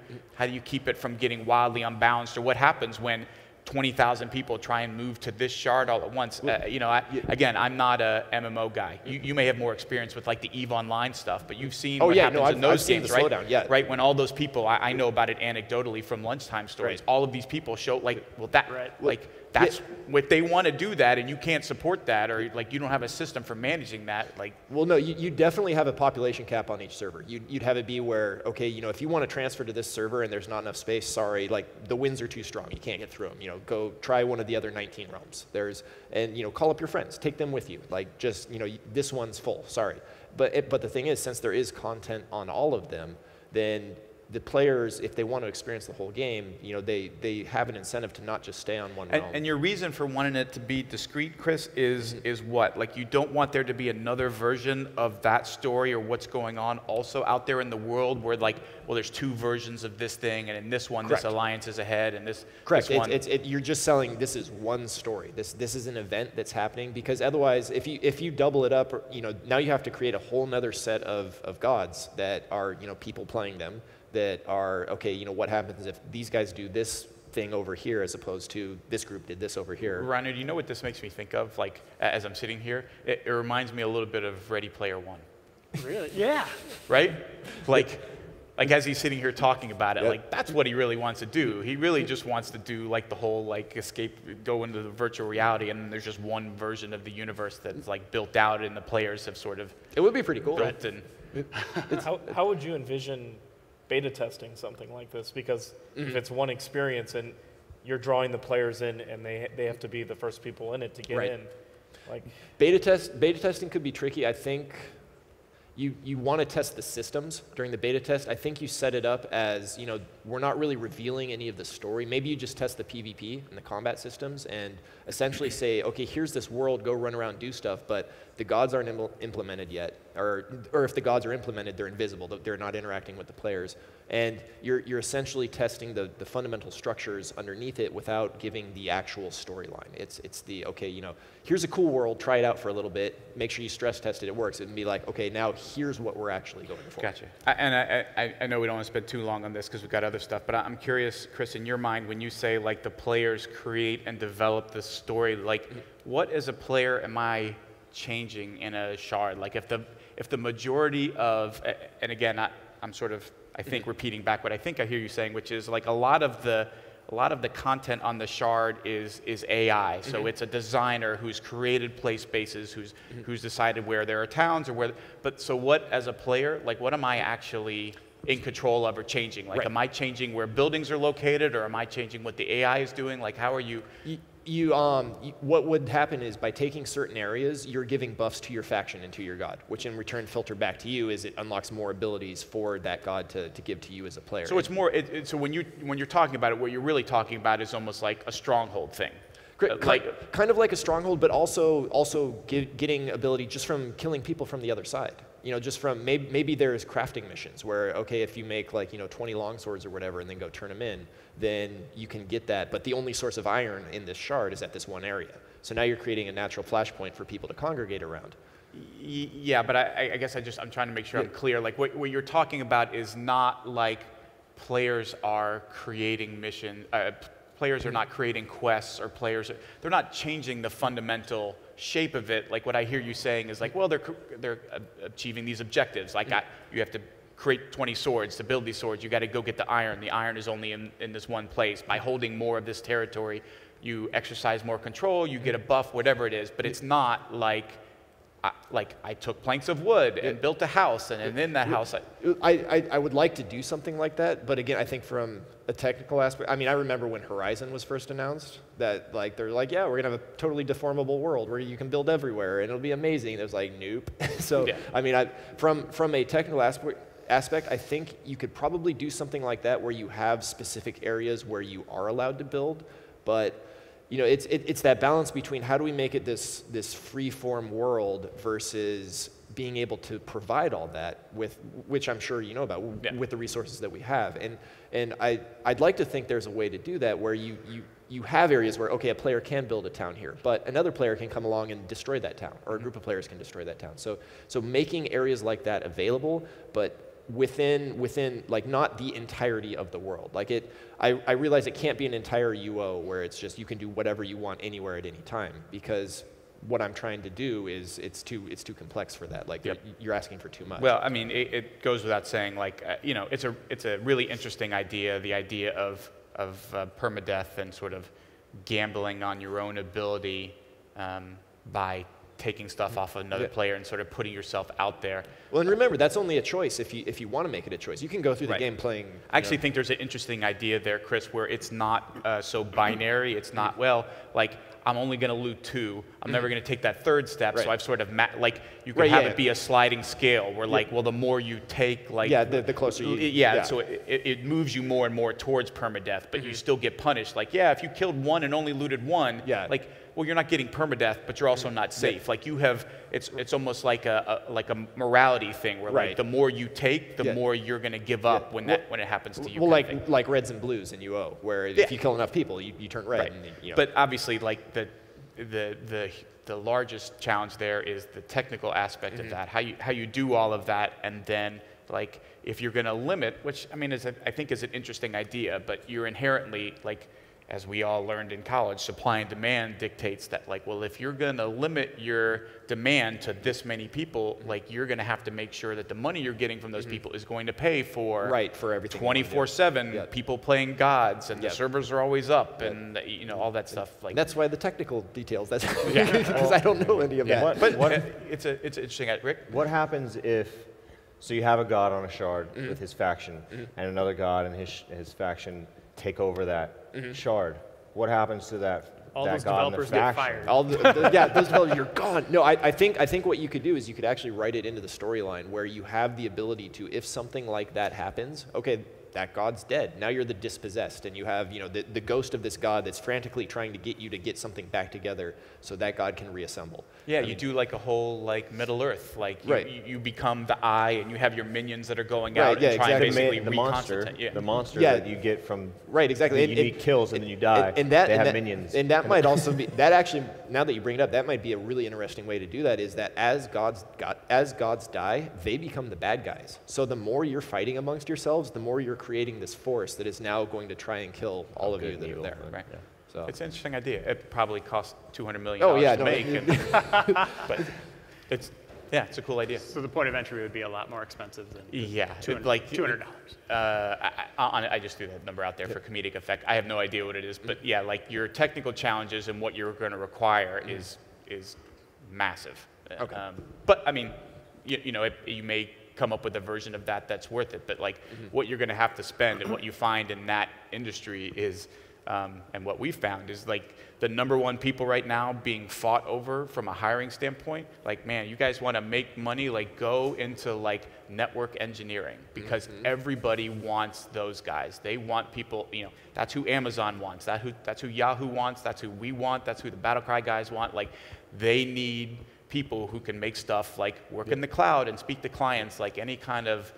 keep it from getting wildly unbalanced? Or what happens when 20,000 people try and move to this shard all at once? Again, I'm not a MMO guy. You may have more experience with, like, the EVE Online stuff, but you've seen what happens in those games, right? Slowdown, right, when all those people, I know about it anecdotally from lunchtime stories. All of these people show, like, well, that's what they want to do that, and you can't support that, or, like, you don't have a system for managing that. Like, well, no, you definitely have a population cap on each server. You'd have it be where, okay, if you want to transfer to this server and there's not enough space, sorry, like, the winds are too strong, you can't get through them. Go try one of the other 19 realms. And call up your friends, take them with you. Like, just, this one's full, sorry. But the thing is, since there is content on all of them, then the players, if they want to experience the whole game, they have an incentive to not just stay on one realm. And your reason for wanting it to be discrete, Chris, is what? Like, you don't want there to be another version of that story or what's going on also out there in the world where, like, well, there's two versions of this thing, and in this one, this alliance is ahead, and this Correct. This one. You're just selling, this is one story. This is an event that's happening, because otherwise, if you double it up, now you have to create a whole nother set of gods that are, people playing them, that are, okay, what happens if these guys do this thing over here as opposed to this group did this over here. Reiner, do you know what this makes me think of? Like, as I'm sitting here, it reminds me a little bit of Ready Player One. Really? Yeah. Right? Like as he's sitting here talking about it, like, that's what he really wants to do. He really just wants to do, like, the whole, like, escape, go into the virtual reality, and there's just one version of the universe that's, like, built out, and the players have sort of It would be pretty cool. built and How would you envision beta testing something like this? Because if it's one experience and you're drawing the players in, and they have to be the first people in it to get in, like, beta testing could be tricky. I think you want to test the systems during the beta test. I think you set it up as, we're not really revealing any of the story. Maybe you just test the PvP and the combat systems and essentially say, okay, here's this world, go run around, do stuff, but the gods aren't implemented yet. Or if the gods are implemented, they're invisible. They're not interacting with the players. And you're essentially testing the fundamental structures underneath it without giving the actual storyline. It's the, okay, here's a cool world, try it out for a little bit, make sure you stress test it works, and be like, okay, now here's what we're actually going for. Gotcha. I know we don't want to spend too long on this because we've got other stuff, but I'm curious, Chris, in your mind, when you say, like, the players create and develop the story, like, what as a player am I changing in a shard? Like, if the majority of, and again, I'm sort of, I think, repeating back what I think I hear you saying, which is, like, a lot of the content on the shard is AI. So it's a designer who's created play spaces, who's decided where there are towns or where. But so what, as a player, like, what am I actually in control of or changing? Like, am I changing where buildings are located, or am I changing what the AI is doing? Like, how are you? What would happen is by taking certain areas, you're giving buffs to your faction and to your god, which in return filter back to you as it unlocks more abilities for that god to give to you as a player. So it's more. So when you're talking about it, what you're really talking about is almost like a stronghold thing. Kind of like a stronghold, but also getting ability just from killing people from the other side. You know, just from maybe there's crafting missions where, okay, if you make like, 20 longswords or whatever and then go turn them in, then you can get that. But the only source of iron in this shard is at this one area. So now you're creating a natural flashpoint for people to congregate around. Yeah, but I guess I'm trying to make sure I'm clear. Like what you're talking about is not like players are creating players are not creating quests, or they're not changing the fundamental shape of it. Like what I hear you saying is like, well, they're achieving these objectives. Like you have to create 20 swords. To build these swords, you got to go get the iron. The iron is only in this one place. By holding more of this territory, you exercise more control, you get a buff, whatever it is. But it's not like I took planks of wood and built a house, and in that house I would like to do something like that, but again, I think from a technical aspect, I mean, I remember when Horizon was first announced, that like they're like, yeah, we're gonna have a totally deformable world where you can build everywhere and it'll be amazing. And it was like, nope. So I mean, from a technical aspect, I think you could probably do something like that where you have specific areas where you are allowed to build, but it's that balance between how do we make it this free-form world versus being able to provide all that with, which I'm sure you know about, with the resources that we have. And I'd like to think there's a way to do that where you have areas where, okay, a player can build a town here, but another player can come along and destroy that town, or a group of players can destroy that town. So making areas like that available, but within like not the entirety of the world. Like I realize it can't be an entire UO where it's just you can do whatever you want anywhere at any time, because what I'm trying to do is it's too complex for that. Like you're asking for too much. Well, I mean, it goes without saying. Like it's a really interesting idea. The idea of permadeath and sort of gambling on your own ability by taking stuff off of another player and sort of putting yourself out there. Well, and remember, that's only a choice if you want to make it a choice. You can go through the game playing. I actually think there's an interesting idea there, Chris, where it's not so binary. It's not, well, like, I'm only going to loot 2. I'm never going to take that third step. So I've sort of, like, you can have it be a sliding scale where, like, well, the more you take, like. Yeah, the closer you. So it moves you more and more towards permadeath, but you still get punished. Like, yeah, if you killed 1 and only looted 1, like, well, you're not getting permadeath, but you're also not safe. Like you have, it's almost like a morality thing where like the more you take, the more you're going to give up when it happens to you. Well, like reds and blues in UO, where if you kill enough people, you turn red. And, But obviously, like the largest challenge there is the technical aspect of that. How you do all of that, and then like if you're going to limit, which I mean I think is an interesting idea, but you're inherently like, as we all learned in college, supply and demand dictates that, like, well, if you're going to limit your demand to this many people, like, you're going to have to make sure that the money you're getting from those people is going to pay for everything 24/7 people playing gods, and the servers are always up, and all that stuff. Like that's why the technical details. That's because I don't know any of that. But it's interesting, Rick. What happens if? So you have a god on a shard with his faction, and another god and his faction take over that shard. What happens to that? All that those god developers and the get faction? fired. Those developers, you're gone. No, I think what you could do is you could actually write it into the storyline where you have the ability to, if something like that happens, okay, that god's dead. Now you're the dispossessed, and you have the ghost of this god that's frantically trying to get you to get something back together so that god can reassemble. Yeah, you do like a whole like Middle Earth, like you become the eye, and you have your minions that are going out and trying to basically reconstitute. The monster that you get from exactly. The unique kills, and then you die. And they have minions. And that might also be that actually. Now that you bring it up, that might be a really interesting way to do that. Is that as gods die, they become the bad guys. So the more you're fighting amongst yourselves, the more you're creating this force that is now going to try and kill all of you that are there. Right. Yeah. So it's an interesting idea. It probably costs $200 million to make. But it's a cool idea. So the point of entry would be a lot more expensive than $200. I just threw that number out there for comedic effect. I have no idea what it is, but yeah, like your technical challenges and what you're going to require is massive. Okay. But I mean, you may come up with a version of that that's worth it. But like what you're going to have to spend and what you find in that industry is, and what we found is like the #1 people right now being fought over from a hiring standpoint. Like, man, you guys want to make money? Like, go into like network engineering, because everybody wants those guys. They want people. You know, that's who Amazon wants. That's who Yahoo wants. That's who we want. That's who the Battlecry guys want. Like, they need people who can make stuff like work in the cloud and speak to clients, like any kind of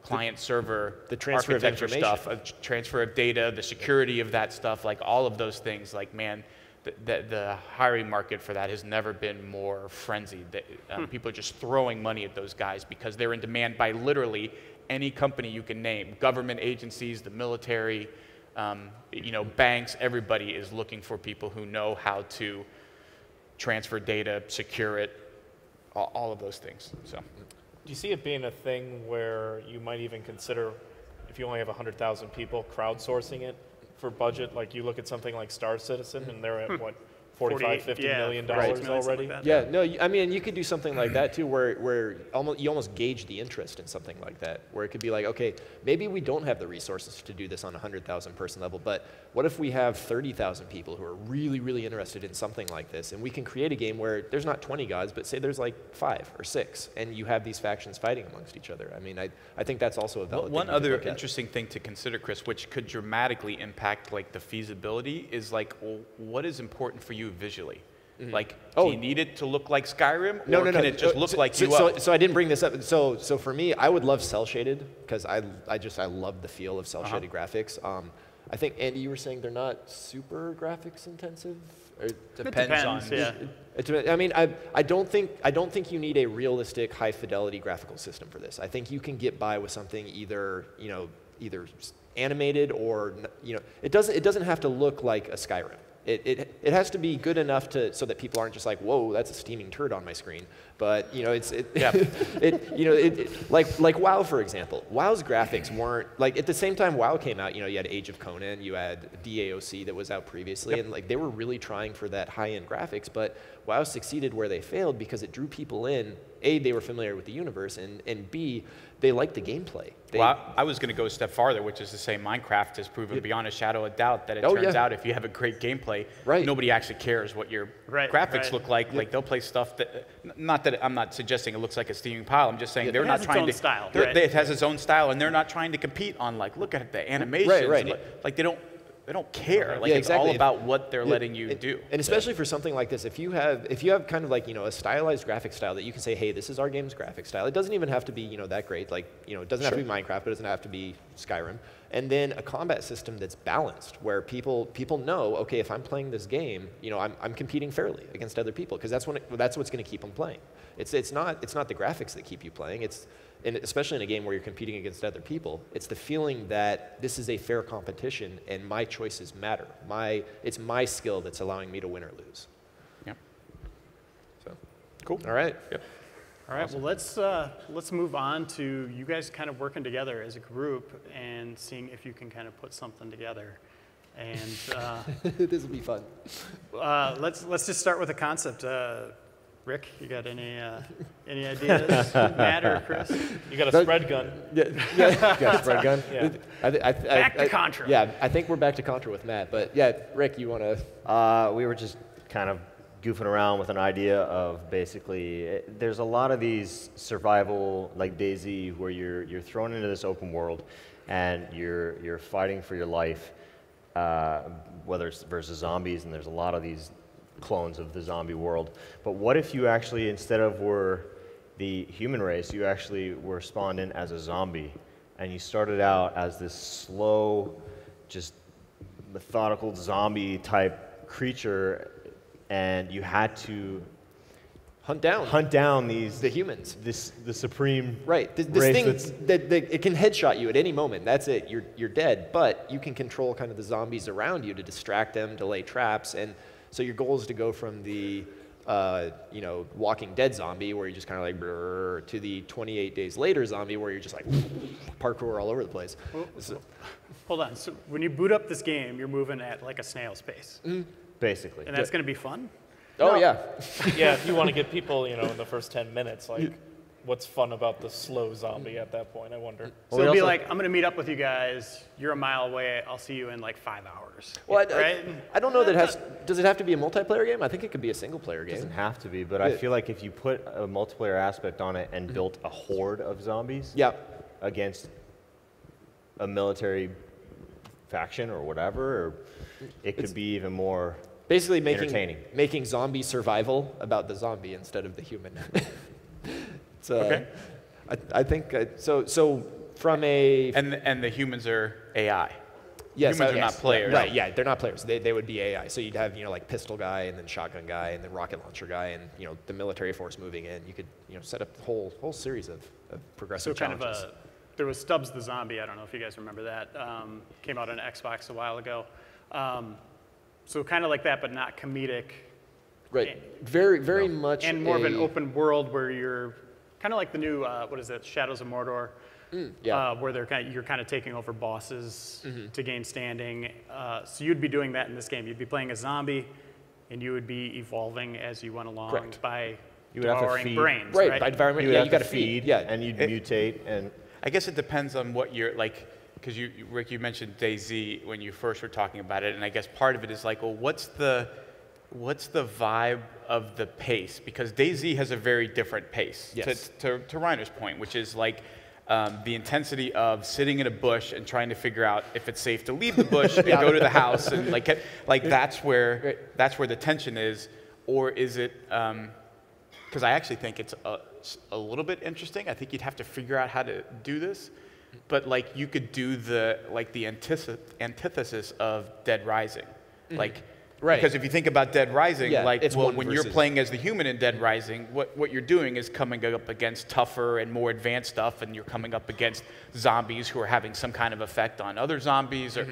client-server transfer of architecture information. stuff, transfer of data, the security of that stuff, like all of those things. Like, man, the hiring market for that has never been more frenzied. People are just throwing money at those guys because they're in demand by literally any company you can name. Government agencies, the military, you know, banks, everybody is looking for people who know how to transfer data, secure it, all of those things. So. Do you see it being a thing where you might even consider, if you only have 100,000 people, crowdsourcing it for budget? Like you look at something like Star Citizen, and they're at what, 45, 50 million dollars already? Like Yeah, no, I mean, you could do something like that too, where you almost gauge the interest in something like that, where it could be like, okay, maybe we don't have the resources to do this on a 100,000 person level, but what if we have 30,000 people who are really, really interested in something like this, and we can create a game where there's not 20 gods, but say there's like 5 or 6, and you have these factions fighting amongst each other. I mean, I think that's also a valid One thing to other look at. interesting thing to consider, Chris, which could dramatically impact like the feasibility, is like, well, what is important for you visually? Like, do you need it to look like Skyrim, or can it just look like you up? So I didn't bring this up. So for me, I would love cel shaded because I love the feel of cel shaded graphics. I think Andy, you were saying they're not super graphics intensive. Depends on. Yeah. I mean, I don't think you need a realistic high fidelity graphical system for this. I think you can get by with something either animated or it doesn't have to look like a Skyrim. It has to be good enough so that people aren't just like, whoa, that's a steaming turd on my screen. But like WoW, for example. WoW's graphics weren't like, at the same time WoW came out. You had Age of Conan, you had DAOC that was out previously, and like they were really trying for that high-end graphics. But WoW succeeded where they failed because it drew people in. A, they were familiar with the universe, and B, they liked the gameplay. Well, I was going to go a step farther, which is to say Minecraft has proven beyond a shadow of doubt that it turns out if you have a great gameplay, nobody actually cares what your graphics look like. Like they'll play stuff that, not that I'm not suggesting it looks like a steaming pile. I'm just saying they're not trying to. Style, it has its own style, and they're not trying to compete on like, look at the animations. Like they don't care. Like it's all about what they're letting you do. And especially for something like this, if you have kind of like a stylized graphic style that you can say, hey, this is our game's graphic style. It doesn't even have to be that great. Like it doesn't have to be Minecraft, but it doesn't have to be Skyrim. And then a combat system that's balanced, where people know, okay, if I'm playing this game, I'm competing fairly against other people, because that's what's going to keep them playing. It's not the graphics that keep you playing. And especially in a game where you're competing against other people, it's the feeling that this is a fair competition and my choices matter. It's my skill that's allowing me to win or lose. Yep. So, cool. All right. Yep. All right, well, let's move on to you guys kind of working together as a group and seeing if you can kind of put something together. And this will be fun. Let's just start with a concept. Rick, you got any ideas? Matt or Chris? You got a spread gun. Yeah. Got a spread gun? Yeah. Back to Contra. Yeah, I think we're back to Contra with Matt. But yeah, Rick, you want to? We were just kind of goofing around with an idea of basically, there's a lot of these survival, like DayZ, where you're thrown into this open world and you're fighting for your life, whether it's versus zombies, and there's a lot of these clones of the zombie world. But what if you actually, instead of were the human race, you actually were spawned in as a zombie, and you started out as this slow, just methodical zombie type creature, and you had to hunt down the humans, the supreme this thing that it can headshot you at any moment. That's it. You're dead. But you can control kind of the zombies around you to distract them, to lay traps, and so your goal is to go from the Walking Dead zombie, where you just kind of like brrr, to the 28 Days Later zombie, where you're just like parkour all over the place. Hold on. So when you boot up this game, you're moving at like a snail's pace. Basically. And that's going to be fun? Oh, yeah. Yeah, if you want to get people, in the first 10 minutes, like what's fun about the slow zombie at that point, I wonder. So it'll be like, I'm going to meet up with you guys. You're a mile away. I'll see you in like 5 hours. Well, right? I don't know that does it have to be a multiplayer game? I think it could be a single player game. It doesn't have to be, but I feel like if you put a multiplayer aspect on it and built a horde of zombies against a military faction or whatever, or it could be even more basically entertaining. making zombie survival about the zombie instead of the human. Okay. I think so from a And the humans are AI. yes, humans are not players. Right, yeah, they're not players. They would be AI. So you'd have, like pistol guy and then shotgun guy and then rocket launcher guy and, the military force moving in. You could, set up a whole series of progressive challenges. There was Stubbs the Zombie. I don't know if you guys remember that. Came out on Xbox a while ago. So kind of like that, but not comedic. Right. Very much. And more of an open world where you're kind of like the new, what is it, Shadows of Mordor. Where you're kind of taking over bosses to gain standing. So you'd be doing that in this game. You'd be playing a zombie, and you would be evolving as you went along by devouring brains. Right, by devouring brains. You got to feed, and you'd mutate. And I guess it depends on what you're like, because Rick, you mentioned DayZ when you first were talking about it, and I guess part of it is like, well, what's the vibe of the pace? Because DayZ has a very different pace. Yes. To Reiner's point, which is like the intensity of sitting in a bush and trying to figure out if it's safe to leave the bush and go to the house, and like that's where the tension is, or is it? Because I actually think it's a little bit interesting. I think you'd have to figure out how to do this, but like you could do the antithesis of Dead Rising, like. Right. Because if you think about Dead Rising, when you're versus playing as the human in Dead Rising, what you're doing is coming up against tougher and more advanced stuff, and you're coming up against zombies who are having some kind of effect on other zombies, or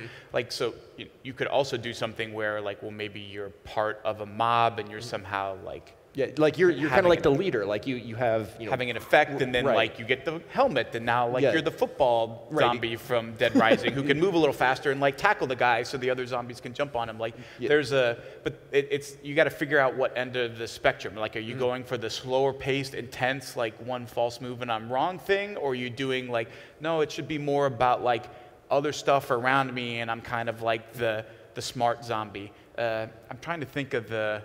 so you could also do something where maybe you're part of a mob and you're somehow like. Yeah, like you're kind of like the leader. Like you have having an effect, and then like you get the helmet, and now you're the football zombie from Dead Rising who can move a little faster and like tackle the guy so the other zombies can jump on him. Like it's you got to figure out what end of the spectrum. Like, are you going for the slower paced, intense, like one false move and I'm wrong thing, or are you doing like no, it should be more about like other stuff around me, and I'm kind of like the smart zombie. I'm trying to think of the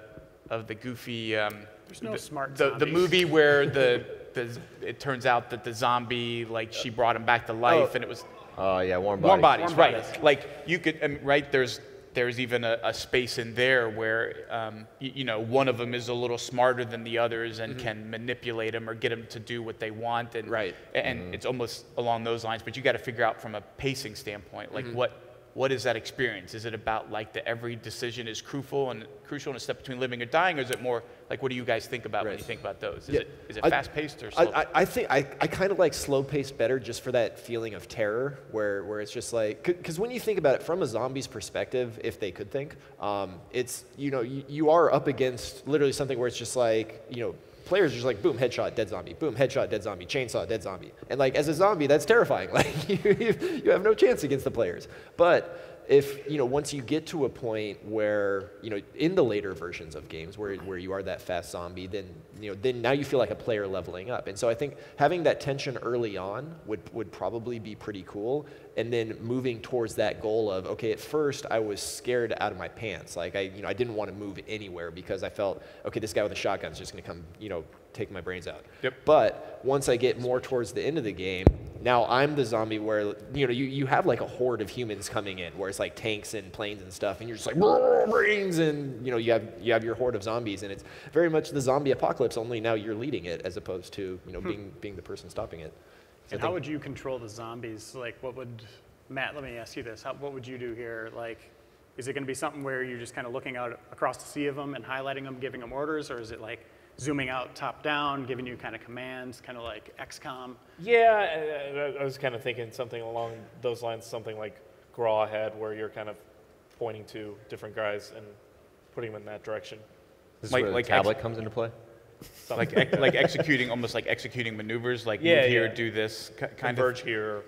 goofy. There's no smart the zombies. movie where it turns out that the zombie she brought him back to life, and it was warm bodies. Warm bodies, right? Like you could right there's even a space in there where one of them is a little smarter than the others and can manipulate them or get them to do what they want, and it's almost along those lines. But you got to figure out from a pacing standpoint, like what is that experience? Is it about like every decision is crucial and a step between living or dying, or is it more like what do you guys think about when you think about those? Is it fast paced or slow? I think I kind of like slow paced better just for that feeling of terror where it's just like because when you think about it from a zombie's perspective, if they could think, it's you are up against literally something where it's just like players are just like, boom, headshot, dead zombie, boom, headshot, dead zombie, chainsaw, dead zombie. And like as a zombie, that's terrifying. Like you have no chance against the players. But if, once you get to a point where, in the later versions of games where you are that fast zombie, then now you feel like a player leveling up. And so I think having that tension early on would probably be pretty cool. And then moving towards that goal of, okay, at first I was scared out of my pants. Like I didn't want to move anywhere because I felt, okay, this guy with a shotgun is just going to come, take my brains out. Yep. But once I get more towards the end of the game, now I'm the zombie where, you have like a horde of humans coming in where it's like tanks and planes and stuff, and you're just like, brains, and you have your horde of zombies, and it's very much the zombie apocalypse, only now you're leading it as opposed to, being the person stopping it. And how would you control the zombies? Like, Matt, let me ask you this. What would you do here? Like, is it going to be something where you're just kind of looking out across the sea of them and highlighting them, giving them orders, or is it like zooming out top down, giving you kind of commands, kind of like XCOM? Yeah, I was kind of thinking something along those lines, something like Graw had, where you're kind of pointing to different guys and putting them in that direction. This is where the tablet comes into play? Like executing, almost like executing maneuvers, like move here, do this, kind of. Converge here,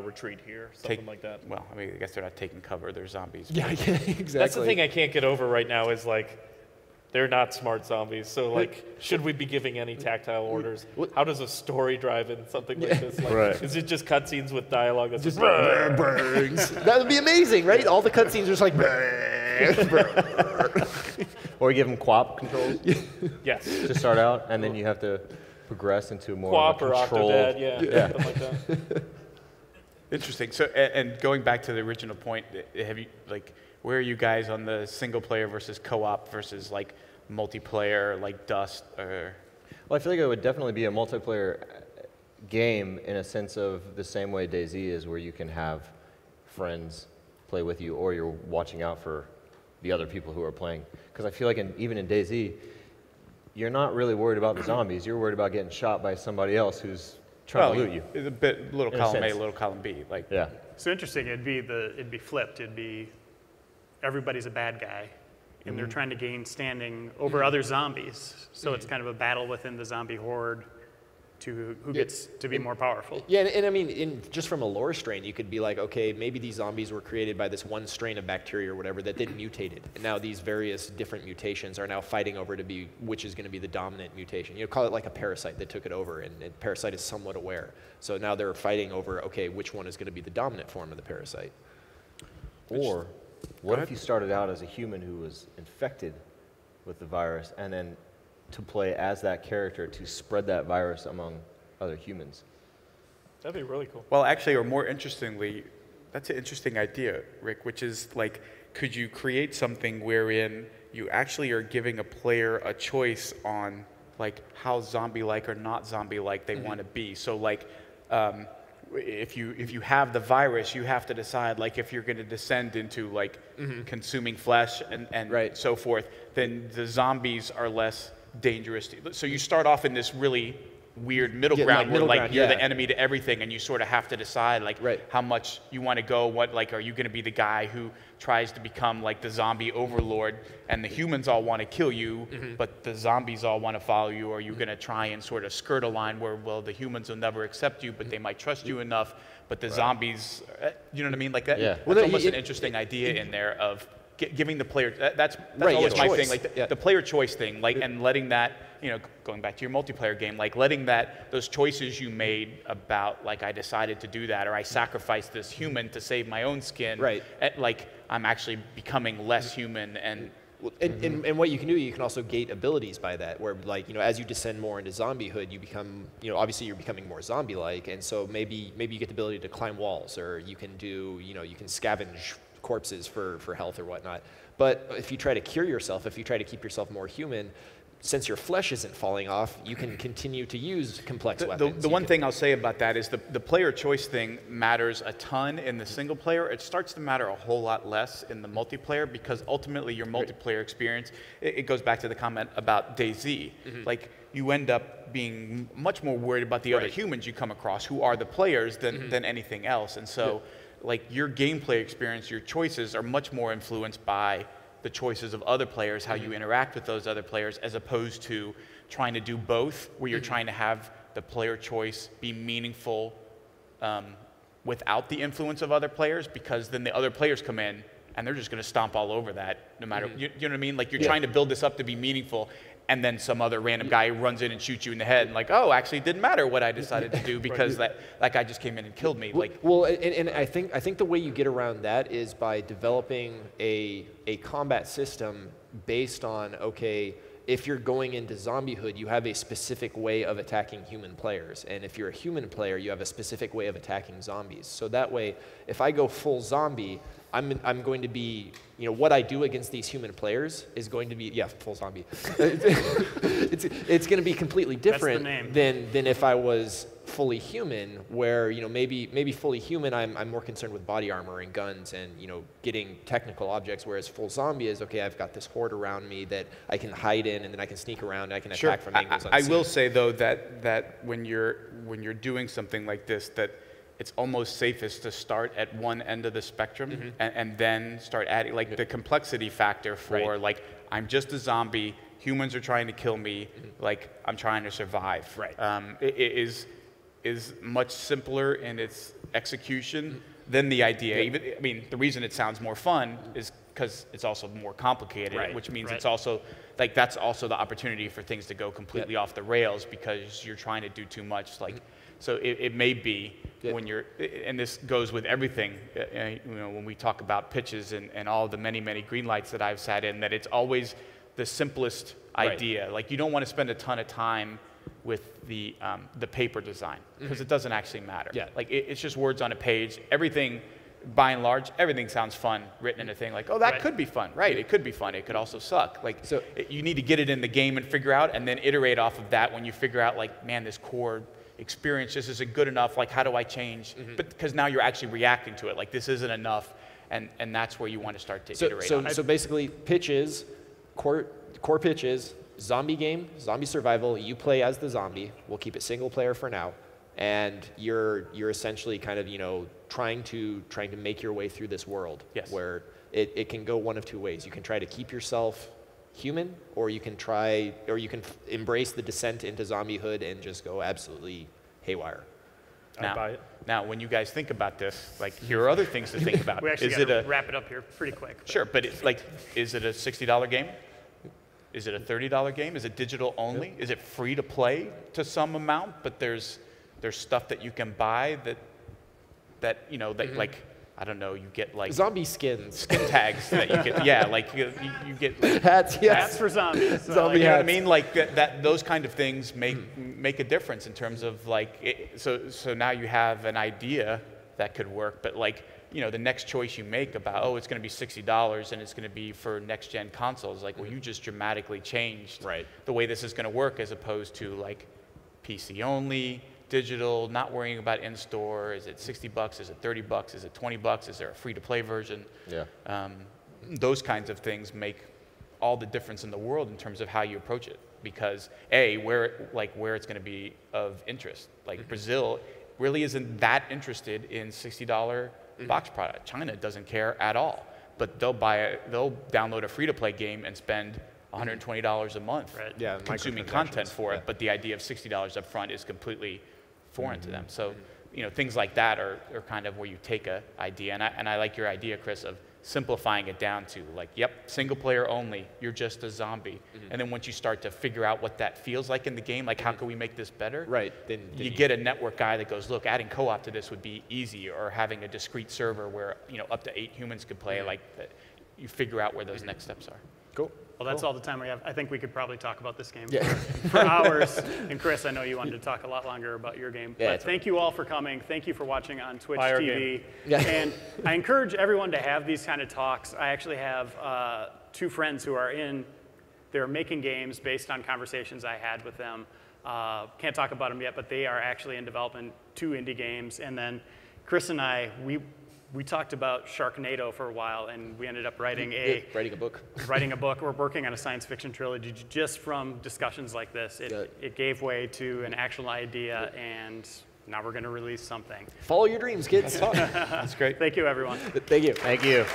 retreat here, something like that. Well, I mean, I guess they're not taking cover, they're zombies. Yeah, exactly. That's the thing I can't get over right now is like, they're not smart zombies. So like, should we be giving any tactile orders? How does a story drive in something like this? Like, Right. Is it just cutscenes with dialogue that's just That would be amazing, right? All the cutscenes are just like. Or you give them QWOP controls yes, to start out, and then you have to progress into more QWOP of or a controlled. Octodad, something like that. Interesting. So, and going back to the original point, have you like, where are you guys on the single player versus co-op versus like multiplayer, like Dust or? Well, I feel like it would definitely be a multiplayer game in a sense of the same way DayZ is, where you can have friends play with you, or you're watching out for the other people who are playing. Because I feel like even in DayZ, you're not really worried about the zombies. You're worried about getting shot by somebody else who's trying to loot you. It's a bit little In a column A, sense. little column B. Like, Yeah. So interesting. It'd be flipped. It'd be everybody's a bad guy, and they're trying to gain standing over other zombies. So it's kind of a battle within the zombie horde to who gets to be more powerful. Yeah, and I mean, just from a lore strain, you could be like, okay, maybe these zombies were created by this one strain of bacteria or whatever that then mutated. And now these various different mutations are now fighting over to be which is going to be the dominant mutation. You know, call it like a parasite that took it over, and parasite is somewhat aware. So now they're fighting over, okay, which one is going to be the dominant form of the parasite. Or what if you started out as a human who was infected with the virus, and then to play as that character to spread that virus among other humans? That'd be really cool. well, actually, or more interestingly, that's an interesting idea, Rick, which is like, could you create something wherein you actually are giving a player a choice on like how zombie-like or not zombie-like they want to be? So like, if you have the virus, you have to decide like if you're going to descend into like consuming flesh and Right. so forth, then the zombies are less dangerous. So you start off in this really weird middle Yeah, ground like where middle like ground, you're yeah. the enemy to everything, and you sort of have to decide like Right. how much you want to go. What like, are you going to be the guy who tries to become like the zombie overlord, and the humans all want to kill you, but the zombies all want to follow you? Or are you going to try and sort of skirt a line where, well, the humans will never accept you, but they might trust you enough, but the zombies, you know what I mean? Like that. Yeah. That's Well, no, almost it- an interesting idea in there of giving the player. That's Right, always yeah, my choice. thing. Like Yeah. the player choice thing, like, and letting that, you know, going back to your multiplayer game, like letting those choices you made about, like, I decided to do that, or I sacrificed this human to save my own skin. Right. Like, I'm actually becoming less human, and And what you can do, you can also gate abilities by that, where like, you know, as you descend more into zombiehood, you become, you know, obviously you're becoming more zombie-like, and so maybe you get the ability to climb walls, or you can do, you know, you can scavenge corpses for health or whatnot. But if you try to cure yourself, if you try to keep yourself more human, since your flesh isn't falling off, you can continue to use complex weapons. The one thing I'll say about that is the player choice thing matters a ton in the single player. It starts to matter a whole lot less in the multiplayer, because ultimately your multiplayer experience, it goes back to the comment about DayZ. Like, you end up being much more worried about the other humans you come across, who are the players, than anything else. And so, like, your gameplay experience, your choices are much more influenced by the choices of other players, how you interact with those other players, as opposed to trying to do both, where you're trying to have the player choice be meaningful without the influence of other players, because then the other players come in and they're just going to stomp all over that, no matter, you know what I mean? Like, you're trying to build this up to be meaningful, and then some other random guy runs in and shoots you in the head, and like, oh, actually it didn't matter what I decided to do, because that guy just came in and killed me. Like, Well, and I think the way you get around that is by developing a combat system based on, okay, if you're going into zombiehood, you have a specific way of attacking human players, and if you're a human player, you have a specific way of attacking zombies. So that way, if I go full zombie, I'm going to be, you know, what I do against these human players is going to be, yeah, full zombie. It's going to be completely different than if I was fully human, where, you know, maybe fully human, I'm more concerned with body armor and guns and, you know, getting technical objects, whereas full zombie is, okay, I've got this horde around me that I can hide in, and then I can sneak around and I can attack from angles I unseen. will say, though, that when you're doing something like this, that it's almost safest to start at one end of the spectrum and then start adding, like, the complexity factor for, like, I'm just a zombie, humans are trying to kill me, like, I'm trying to survive. It is much simpler in its execution than the idea. Even, I mean, the reason it sounds more fun is because it's also more complicated, which means it's also like that's also the opportunity for things to go completely off the rails because you're trying to do too much. Like, so it may be when you're, and this goes with everything, you know, when we talk about pitches and all the many green lights that I've sat in, that it's always the simplest idea. Like, you don't want to spend a ton of time with the paper design because it doesn't actually matter. Like, it's just words on a page. Everything, by and large, everything sounds fun written in a thing. Like, oh, that could be fun. Right, it could be fun. It could also suck. Like, so you need to get it in the game and figure out, and then iterate off of that when you figure out, like, man, this core experience just isn't good enough. Like, how do I change? But because now you're actually reacting to it. Like, this isn't enough, and that's where you want to start to iterate on it. So basically, pitches, core pitches, zombie game, zombie survival. You play as the zombie. We'll keep it single player for now, and you're essentially kind of, you know, trying to make your way through this world where it can go one of two ways. You can try to keep yourself human, or you can embrace the descent into zombiehood and just go absolutely haywire. Now, when you guys think about this, like, here are other things to think about. We actually got to wrap it up here pretty quick. Sure, but it's like, is it a $60 game? Is it a $30 game? Is it digital only? Is it free to play to some amount, but there's stuff that you can buy that you know, that like, I don't know, you get like zombie skins, skin tags that you get, like you get like, hats, hats for zombies, zombie hats. You know what I mean? Like that those kind of things make a difference in terms of like, so now you have an idea that could work, but like, you know, the next choice you make about, oh, it's going to be $60 and it's going to be for next-gen consoles, like, well, you just dramatically changed the way this is going to work, as opposed to like PC only, digital, not worrying about in-store. Is it $60? Is it $30? Is it $20? Is there a free-to-play version? Those kinds of things make all the difference in the world in terms of how you approach it, because where it's going to be of interest. Like Brazil really isn't that interested in $60 box product. China doesn't care at all, but they'll download a free-to-play game and spend $120 a month consuming content for it. But the idea of $60 up front is completely foreign to them. So, you know, things like that are kind of where you take an idea, and I like your idea, Chris, of simplifying it down to like, yep, single player only, you're just a zombie. And then once you start to figure out what that feels like in the game, like how can we make this better? Then you get a network guy that goes, look, adding co-op to this would be easy, or having a discrete server where, you know, up to 8 humans could play. Like, you figure out where those next steps are. Cool. Well, that's all the time we have. I think we could probably talk about this game for hours. And Chris, I know you wanted to talk a lot longer about your game. But thank you all for coming. Thank you for watching on Twitch TV. And I encourage everyone to have these kind of talks. I actually have 2 friends who are they're making games based on conversations I had with them. Can't talk about them yet, but they are actually in development 2 indie games. And then Chris and I, we talked about Sharknado for a while, and we ended up writing a book. We're working on a science fiction trilogy just from discussions like this. It gave way to an actual idea, and now we're going to release something. Follow your dreams, kids. That's great. Thank you, everyone. Thank you. Thank you.